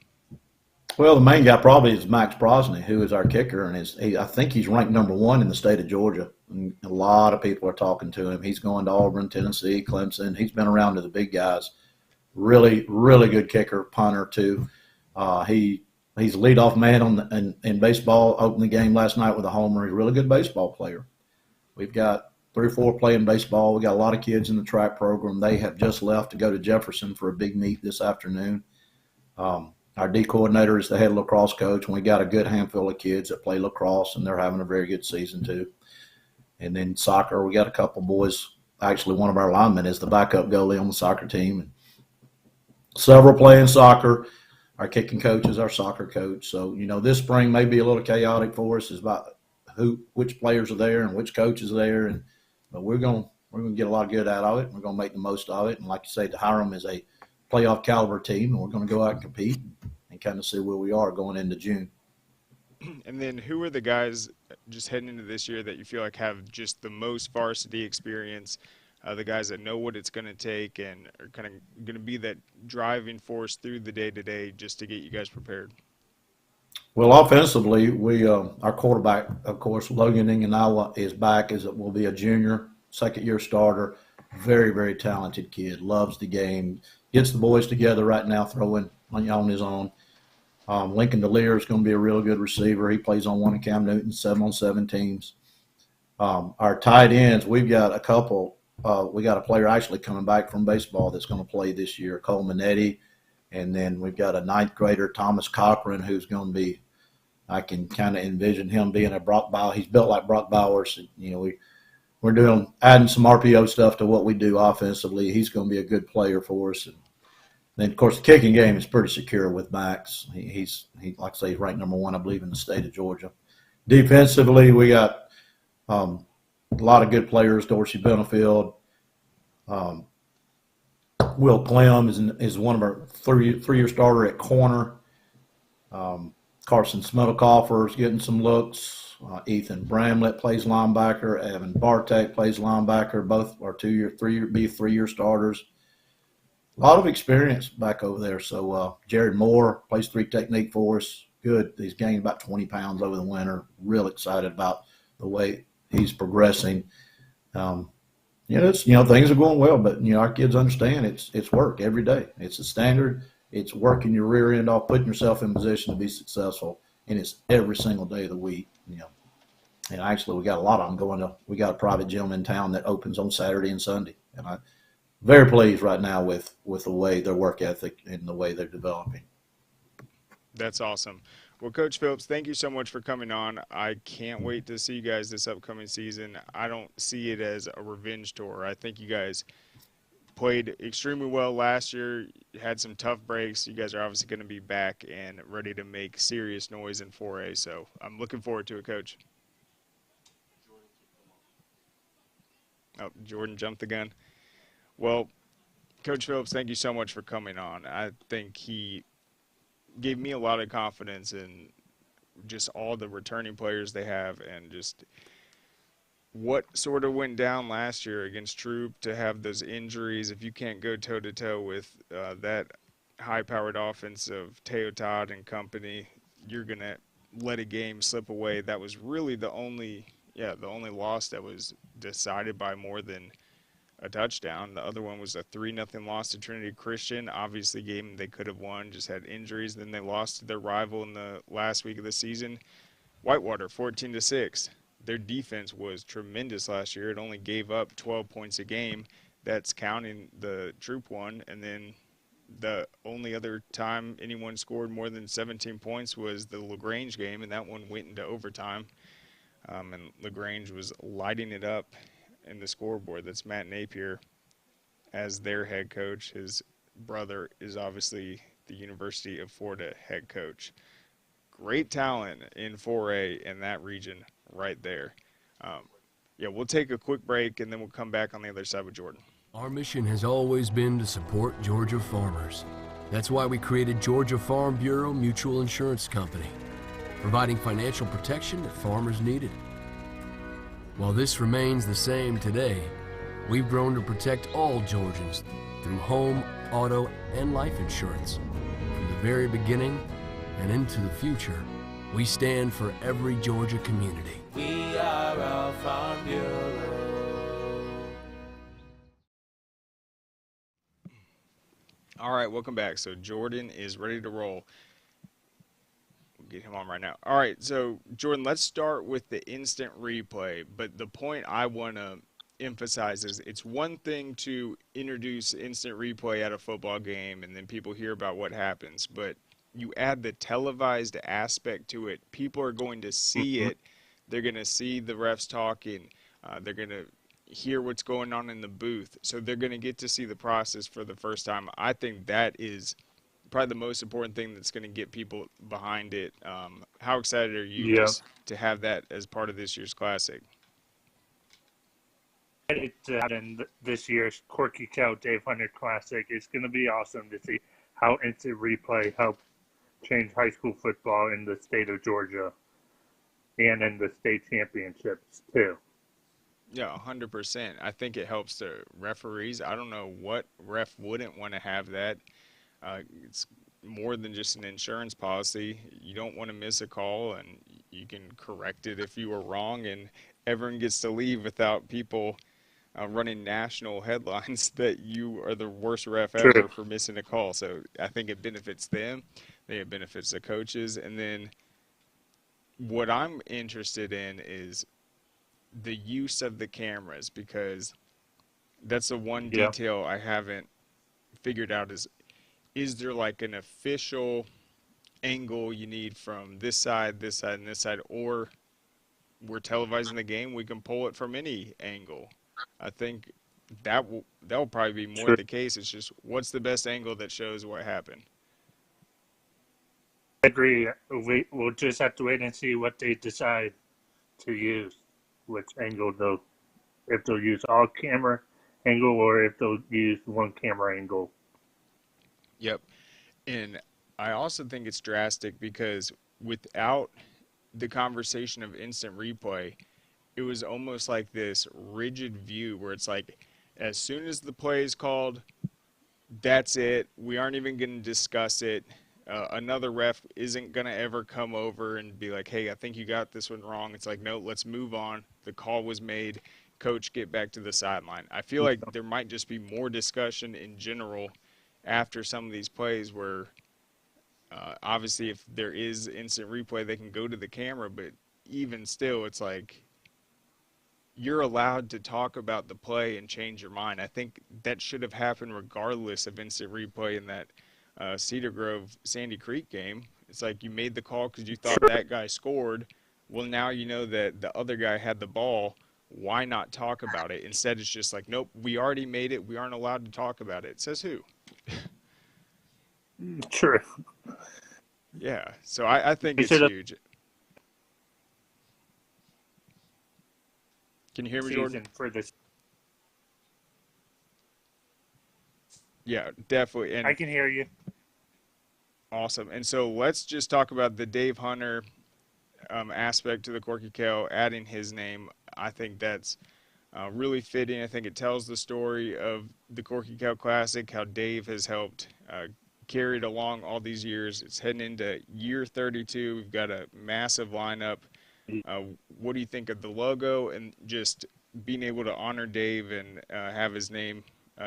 Well, the main guy probably is Max Brosny, who is our kicker, and I think he's ranked number 1 in the state of Georgia. And a lot of people are talking to him. He's going to Auburn, Tennessee, Clemson. He's been around to the big guys. Really, really good kicker, punter too. He's a leadoff man in baseball. Opened the game last night with a homer. He's a really good baseball player. We've got 3 or 4 playing baseball. We got a lot of kids in the track program. They have just left to go to Jefferson for a big meet this afternoon. Our D coordinator is the head lacrosse coach, and we got a good handful of kids that play lacrosse, and they're having a very good season too. And then soccer, we got a couple boys. Actually, one of our linemen is the backup goalie on the soccer team, and several playing soccer. Our kicking coach is our soccer coach. So, this spring may be a little chaotic for us. It's about which players are there and which coach is there, but we're going to get a lot of good out of it. We're going to make the most of it. And like you say, the Hiram is a playoff caliber team, and we're going to go out and compete and kind of see where we are going into June. And then who are the guys just heading into this year that you feel like have just the most varsity experience, the guys that know what it's going to take and are kind of going to be that driving force through the day-to-day just to get you guys prepared? Well, offensively, our quarterback, of course, Logan Inganawa is back. Will be a junior, second-year starter. Very, very talented kid. Loves the game. Gets the boys together right now, throwing on his own. Lincoln DeLear is going to be a real good receiver. He plays on one of Cam Newton's 7-on-7 teams. Our tight ends, we've got a couple. We got a player actually coming back from baseball that's going to play this year, Cole Minetti. And then we've got a 9th grader, Thomas Cochran, who's going to be, I can kind of envision him being a Brock Bowers. He's built like Brock Bowers. We're adding some RPO stuff to what we do offensively. He's going to be a good player for us. And then, of course, the kicking game is pretty secure with Max. He's like I say, he's ranked number 1, I believe, in the state of Georgia. Defensively, we got a lot of good players. Dorsey Benefield, Will Clem is one of our three-year starter at corner. Carson Smedelkoffer is getting some looks. Ethan Bramlett plays linebacker. Evan Bartek plays linebacker. Both are 3-year starters. A lot of experience back over there. So Jared Moore plays 3 technique for us. Good. He's gained about 20 pounds over the winter. Real excited about the way he's progressing. things are going well, but our kids understand it's work every day. It's a standard. It's working your rear end off, putting yourself in position to be successful, and it's every single day of the week. And actually, we got a lot of them we got a private gym in town that opens on Saturday and Sunday, and I'm very pleased right now with the way their work ethic and the way they're developing. That's awesome. Well, Coach Phillips, thank you so much for coming on. I can't wait to see you guys this upcoming season. I don't see it as a revenge tour. I think you guys played extremely well last year, had some tough breaks. You guys are obviously going to be back and ready to make serious noise in 4A, so I'm looking forward to it, Coach. Oh, Jordan jumped the gun. Well, Coach Phillips, thank you so much for coming on. I think he gave me a lot of confidence in just all the returning players they have and just what sort of went down last year against Troop to have those injuries. If you can't go toe-to-toe with that high-powered offense of Teo Todd and company, you're going to let a game slip away. That was really the only loss that was decided by more than a touchdown. The other one was a 3-0 loss to Trinity Christian. Obviously, game they could have won, just had injuries. Then they lost to their rival in the last week of the season, Whitewater, 14-6. Their defense was tremendous last year. It only gave up 12 points a game. That's counting the Troop one. And then the only other time anyone scored more than 17 points was the LaGrange game, and that one went into overtime. And LaGrange was lighting it up in the scoreboard. That's Matt Napier as their head coach. His brother is obviously the University of Florida head coach. Great talent in 4A in that region right there. We'll take a quick break, and then we'll come back on the other side with Jordan. Our mission has always been to support Georgia farmers. That's why we created Georgia Farm Bureau Mutual Insurance Company, providing financial protection that farmers needed. While this remains the same today, we've grown to protect all Georgians through home, auto, and life insurance. From the very beginning and into the future, we stand for every Georgia community. We are a Farm Bureau. All right, welcome back. So Jordan is ready to roll. Get him on right now. All right, so Jordan, let's start with the instant replay. But the point I want to emphasize is it's one thing to introduce instant replay at a football game and then people hear about what happens. But you add the televised aspect to it. People are going to see it. They're going to see the refs talking. They're going to hear what's going on in the booth. So they're going to get to see the process for the first time. I think that is probably the most important thing that's going to get people behind it. How excited are you just to have that as part of this year's Classic? Excited to have in this year's Corky, Kell, Dave Hunter Classic. It's going to be awesome to see how instant replay helped change high school football in the state of Georgia and in the state championships too. Yeah, 100%. I think it helps the referees. I don't know what ref wouldn't want to have that. It's more than just an insurance policy. You don't want to miss a call, and you can correct it if you were wrong, and everyone gets to leave without people running national headlines that you are the worst ref ever for missing a call. So I think it benefits them. I think it benefits the coaches. And then what I'm interested in is the use of the cameras, because that's the one detail I haven't figured out is there like an official angle you need from this side, and this side, or we're televising the game, we can pull it from any angle? I think that will probably be more the case. It's just what's the best angle that shows what happened. I agree. We'll just have to wait and see what they decide to use, which angle if they'll use all camera angle or if they'll use one camera angle. Yep. And I also think it's drastic because without the conversation of instant replay, it was almost like this rigid view where it's like, as soon as the play is called, that's it. We aren't even going to discuss it. Another ref isn't going to ever come over and be like, hey, I think you got this one wrong. It's like, no, let's move on. The call was made. coach get back to the sideline. I feel like there might just be more discussion in general after some of these plays where obviously if there is instant replay, they can go to the camera, but even still, it's like you're allowed to talk about the play and change your mind. I think that should have happened regardless of instant replay in that Cedar Grove Sandy Creek game. It's like you made the call because you thought that guy scored. Well, now you know that the other guy had the ball. Why not talk about it? Instead, it's just like, nope, we already made it. We aren't allowed to talk about it. Says who? True. Yeah, so I think it's huge. Can you hear me, Jordan? For this. Yeah, definitely. And I can hear you. awesome. And so let's just talk about the Dave Hunter aspect to the Corky Kell, adding his name. I think that's really fitting. I think it tells the story of the Corky Kell Classic, how Dave has helped carry it along all these years. It's heading into year 32. We've got a massive lineup. What do you think of the logo and just being able to honor Dave and have his name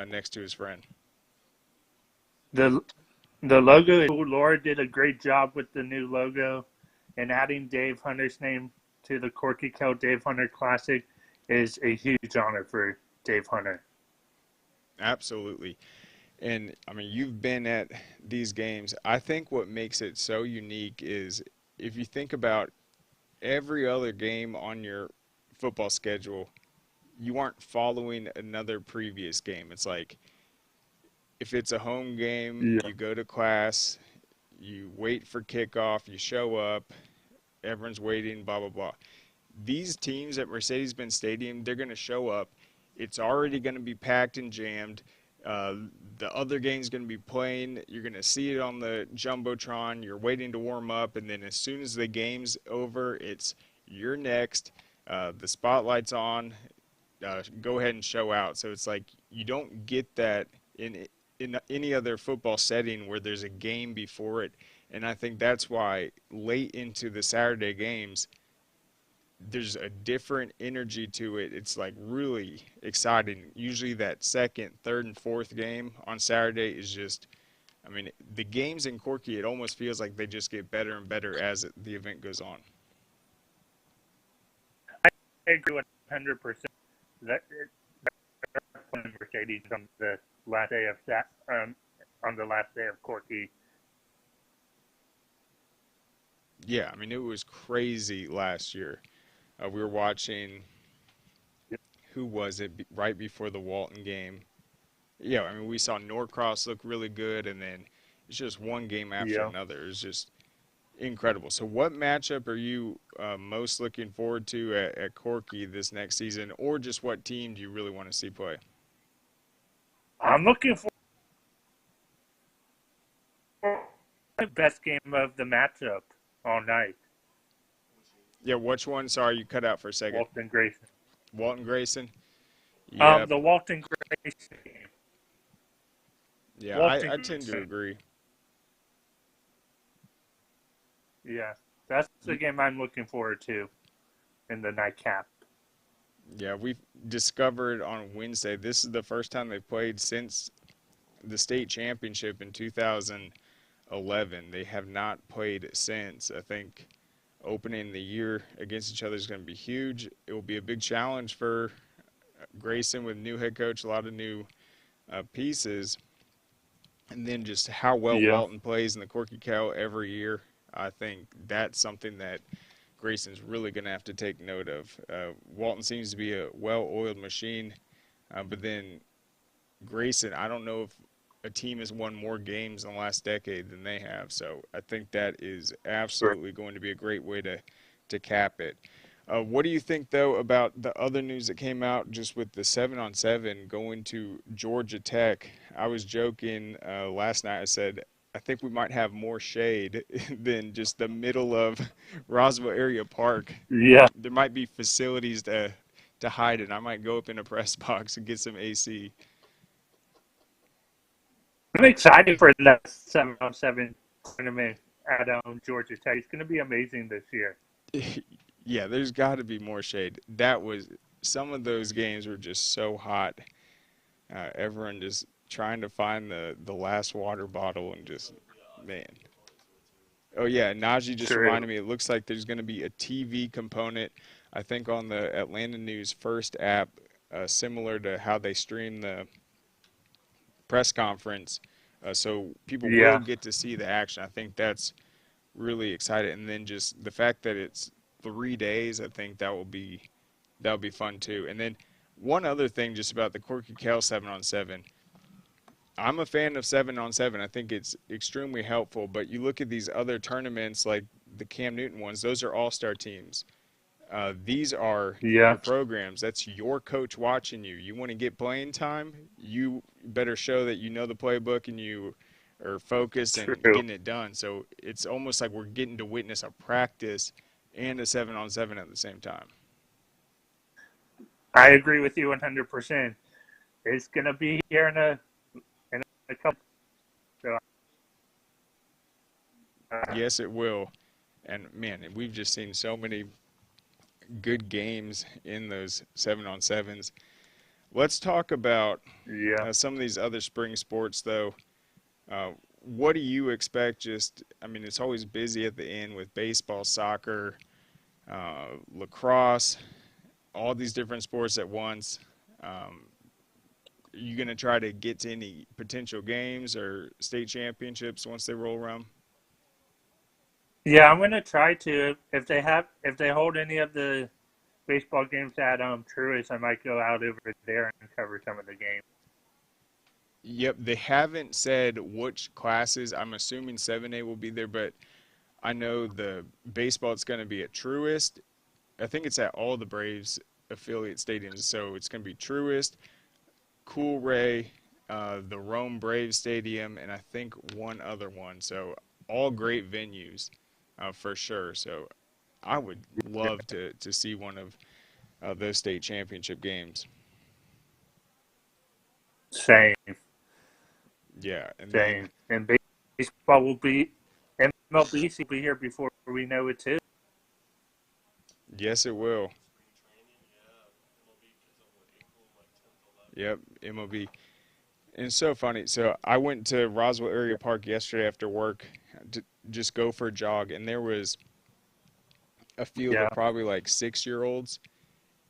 next to his friend? The logo, Laura did a great job with the new logo, and adding Dave Hunter's name to the Corky Kell Dave Hunter Classic is a huge honor for Dave Hunter. Absolutely. And, I mean, you've been at these games. I think what makes it so unique is if you think about every other game on your football schedule, you aren't following another previous game. It's like if it's a home game, you go to class, you wait for kickoff, you show up, everyone's waiting, blah, blah, blah. These teams at Mercedes-Benz Stadium, they're going to show up. It's already going to be packed and jammed. The other game's going to be playing. You're going to see it on the Jumbotron. You're waiting to warm up, and then as soon as the game's over, it's you're next. The spotlight's on. Go ahead and show out. So it's like you don't get that in any other football setting where there's a game before it. And I think that's why late into the Saturday games, there's a different energy to it. It's like really exciting. Usually that second, third, and fourth game on Saturday is just, I mean, the games in Corky, it almost feels like they just get better and better as the event goes on. I agree 100%. That Mercedes on the last day of Corky. Yeah, I mean, it was crazy last year. We were watching, who was it, right before the Walton game? Yeah, I mean, we saw Norcross look really good, and then it's just one game after another. It's just incredible. So what matchup are you most looking forward to at Corky this next season, or just what team do you really want to see play? I'm looking for the best game of the matchup all night. Yeah, which one? Sorry, you cut out for a second. Walton Grayson. Walton Grayson? Yeah. The Walton Grayson game. Yeah, I tend to agree. Yeah, that's the game I'm looking forward to in the nightcap. Yeah, we've discovered on Wednesday, this is the first time they've played since the state championship in 2011. They have not played since. I think opening the year against each other is going to be huge. It will be a big challenge for Grayson with new head coach, a lot of new pieces. And then just how well Walton plays in the Corky Kell every year. I think that's something that Grayson's really going to have to take note of. Walton seems to be a well-oiled machine, but then Grayson, I don't know if a team has won more games in the last decade than they have. So I think that is absolutely going to be a great way to cap it. What do you think, though, about the other news that came out just with the 7-on-7 going to Georgia Tech? I was joking last night. I said, I think we might have more shade than just the middle of Roswell Area Park. Yeah. There might be facilities to hide in. I might go up in a press box and get some AC. I'm excited for the 7-on-7 tournament at Georgia Tech. It's going to be amazing this year. Yeah, there's got to be more shade. That was some of those games were just so hot. Everyone just trying to find the last water bottle and just, man. Oh yeah, Najee just True. reminded me. It looks like there's going to be a TV component, I think, on the Atlanta News First app, similar to how they stream the press conference. So people will Yeah. get to see the action. I think that's really exciting. And then just the fact that it's 3 days, I think that'll be fun too. And then one other thing just about the Corky Kell 7-on-7. I'm a fan of 7-on-7. I think it's extremely helpful. But you look at these other tournaments like the Cam Newton ones, those are all-star teams. These are Yeah. your programs. That's your coach watching you. You want to get playing time, you better show that you know the playbook and you are focused and True. getting it done. So it's almost like we're getting to witness a practice and a 7-on-7 at the same time. I agree with you 100%. It's going to be here in a couple. So, Yes, it will. And, man, we've just seen so many good games in those 7-on-7s. Let's talk about yeah. some of these other spring sports, though. What do you expect? Just, I mean, it's always busy at the end with baseball, soccer, lacrosse, all these different sports at once. Are you going to try to get to any potential games or state championships once they roll around? Yeah, I'm gonna try to. If they hold any of the baseball games at Truist, I might go out over there and cover some of the games. Yep, they haven't said which classes. I'm assuming 7A will be there, but I know the baseball it's going to be at Truist. I think it's at all the Braves affiliate stadiums. So it's going to be Truist, Coolray, the Rome Braves Stadium, and I think one other one. So all great venues for sure. So I would love to see one of those state championship games. Same. Yeah, and Same. then And baseball will be MLB will be here before we know it too. yes, it will. Yep, MLB. And it's so funny. So I went to Roswell Area Park yesterday after work to just go for a jog, and there was a field Yeah. of probably like 6-year-olds.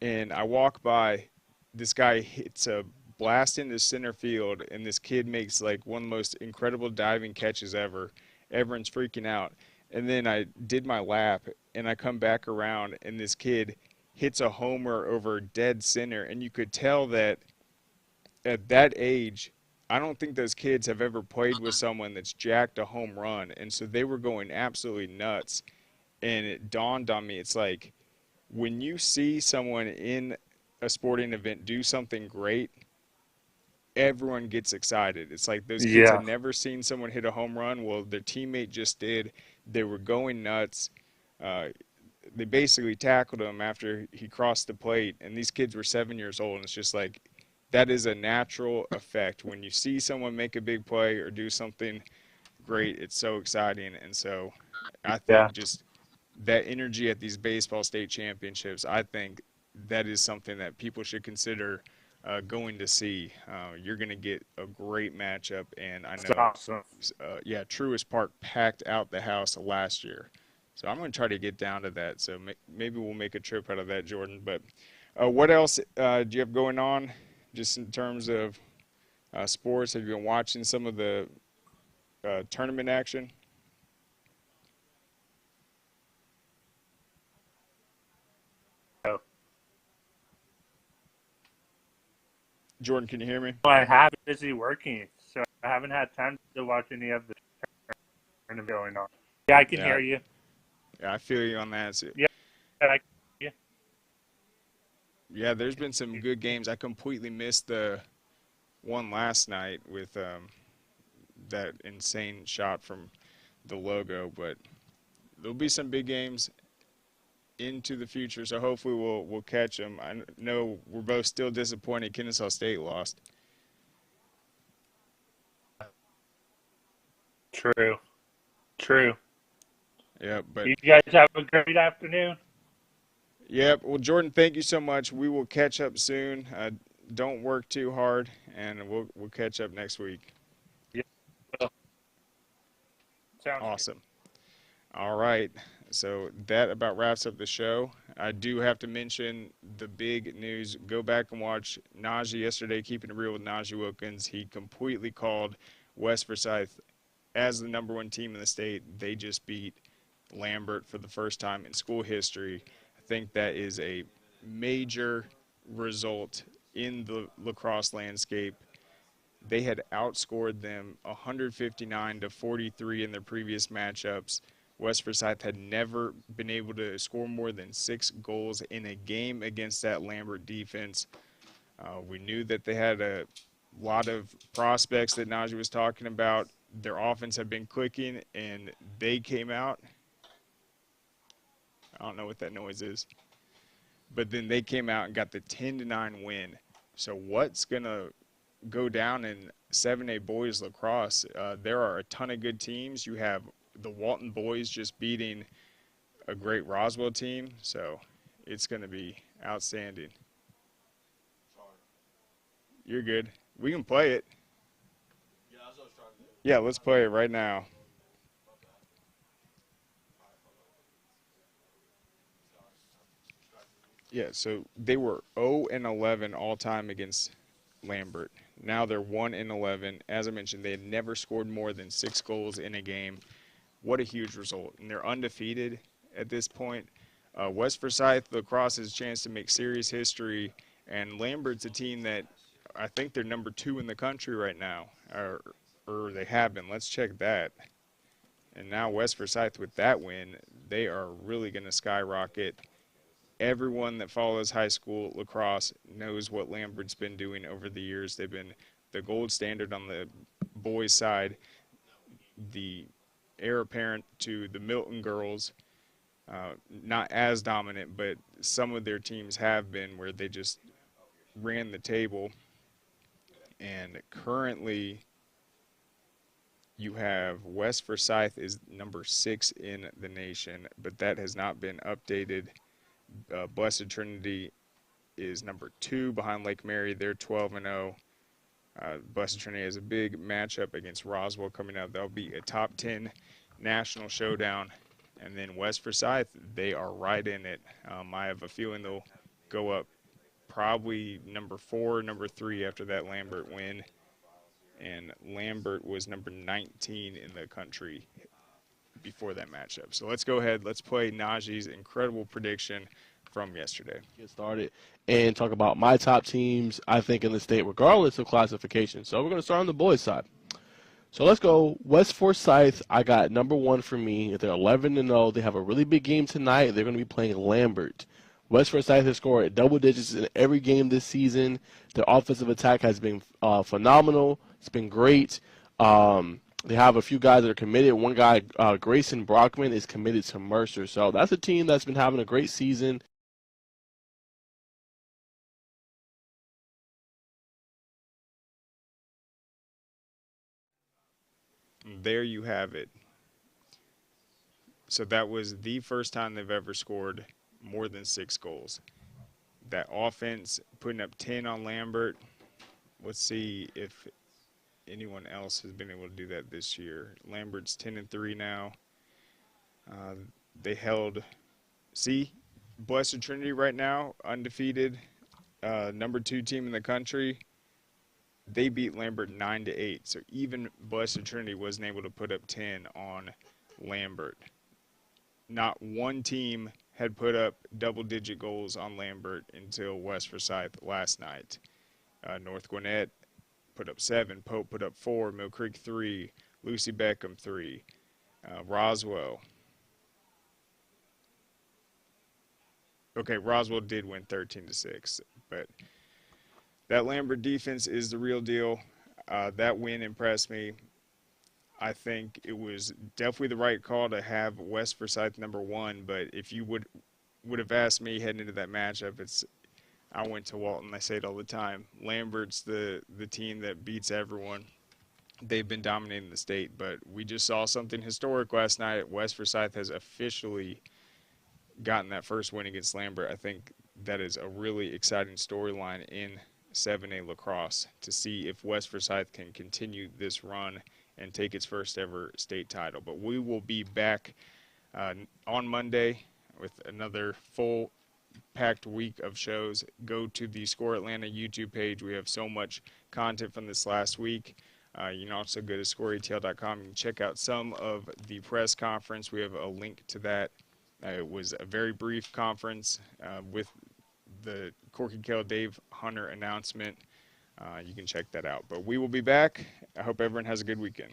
And I walk by, this guy hits a blast into center field, and this kid makes like one of the most incredible diving catches ever. Everyone's freaking out. And then I did my lap, and I come back around, and this kid hits a homer over dead center. And you could tell that at that age, I don't think those kids have ever played with someone that's jacked a home run. And so they were going absolutely nuts. And it dawned on me, it's like when you see someone in a sporting event do something great, everyone gets excited. It's like those kids Yeah. had never seen someone hit a home run. Well, their teammate just did. They were going nuts. They basically tackled him after he crossed the plate, and these kids were 7 years old. And it's just like that is a natural effect. When you see someone make a big play or do something great, it's so exciting. And so I think Yeah. just that energy at these baseball state championships, I think that is something that people should consider going to see. You're going to get a great matchup, and I It's know, awesome. Truist Park packed out the house last year. So I'm going to try to get down to that. So maybe we'll make a trip out of that, Jordan. But what else do you have going on just in terms of sports? Have you been watching some of the tournament action? Oh. Jordan, can you hear me? I have been busy working, so I haven't had time to watch any of the tournament going on. Yeah, I can Yeah. hear you. Yeah, I feel you on that. So, yeah, there's been some good games. I completely missed the one last night with that insane shot from the logo, but there'll be some big games into the future, so hopefully we'll catch them. I know we're both still disappointed Kennesaw State lost. True. Yeah, but You guys have a great afternoon. Yep. Well, Jordan, thank you so much. We will catch up soon. Don't work too hard, and we'll catch up next week. Yeah. Well, sounds good. Awesome. All right. So that about wraps up the show. I do have to mention the big news. Go back and watch Najee yesterday, Keeping It Real with Najee Wilkins. He completely called West Forsyth as the #1 team in the state. They just beat Lambert for the first time in school history. I think that is a major result in the lacrosse landscape. They had outscored them 159-43 in their previous matchups. West Forsyth had never been able to score more than 6 goals in a game against that Lambert defense. We knew that they had a lot of prospects that Najee was talking about. Their offense had been clicking, and they came out. I don't know what that noise is. But then they came out and got the 10-9 win. So what's going to go down in 7A boys lacrosse? There are a ton of good teams. You have the Walton boys just beating a great Roswell team. So it's going to be outstanding. You're good. We can play it. Yeah, let's play it right now. Yeah, so they were 0-11 all time against Lambert. Now they're 1-11. As I mentioned, they had never scored more than 6 goals in a game. What a huge result. And they're undefeated at this point. West Forsyth lacrosse has a chance to make serious history, and Lambert's a team that I think they're #2 in the country right now, or they have been. Let's check that. And now West Forsyth with that win, they are really going to skyrocket. Everyone that follows high school lacrosse knows what Lambert's been doing over the years. They've been the gold standard on the boys' side, the heir apparent to the Milton girls. Not as dominant, but some of their teams have been where they just ran the table. And currently you have West Forsyth is #6 in the nation, but that has not been updated. Blessed Trinity is #2 behind Lake Mary. They're 12-0. Blessed Trinity has a big matchup against Roswell coming up. That'll be a top 10 national showdown. And then West Forsyth, they are right in it. I have a feeling they'll go up probably #4, #3 after that Lambert win. And Lambert was #19 in the country before that matchup. So let's go ahead. Let's play Najee's incredible prediction from yesterday. Get started and talk about my top teams, I think, in the state, regardless of classification. So we're going to start on the boys' side. So let's go. West Forsyth, I got #1 for me. They're 11-0. They have a really big game tonight. They're going to be playing Lambert. West Forsyth has scored double digits in every game this season. Their offensive attack has been phenomenal. It's been great. They have a few guys that are committed. One guy, Grayson Brockman, is committed to Mercer. So that's a team that's been having a great season. There you have it. So that was the first time they've ever scored more than 6 goals. That offense putting up 10 on Lambert. Let's see if anyone else has been able to do that this year. Lambert's 10-3 now. They held, Blessed Trinity right now, undefeated, #2 team in the country. They beat Lambert 9-8. So even Blessed Trinity wasn't able to put up 10 on Lambert. Not one team had put up double-digit goals on Lambert until West Forsyth last night. North Gwinnett put up 7, Pope put up 4, Mill Creek 3, Lucy Beckham 3, Roswell. Okay, Roswell did win 13-6, but that Lambert defense is the real deal. That win impressed me. I think it was definitely the right call to have West Forsyth #1, but if you would have asked me heading into that matchup, I went to Walton. I say it all the time. Lambert's the team that beats everyone. They've been dominating the state, but we just saw something historic last night. West Forsyth has officially gotten that first win against Lambert, I think that is a really exciting storyline in 7A lacrosse to see if West Forsyth can continue this run and take its first ever state title. But we will be back on Monday with another full packed week of shows. Go to the Score Atlanta YouTube page. We have so much content from this last week. You can also go to scoreatl.com and check out some of the press conference. We have a link to that. It was a very brief conference with the Corky, Kell, Dave Hunter announcement. You can check that out. But we will be back. I hope everyone has a good weekend.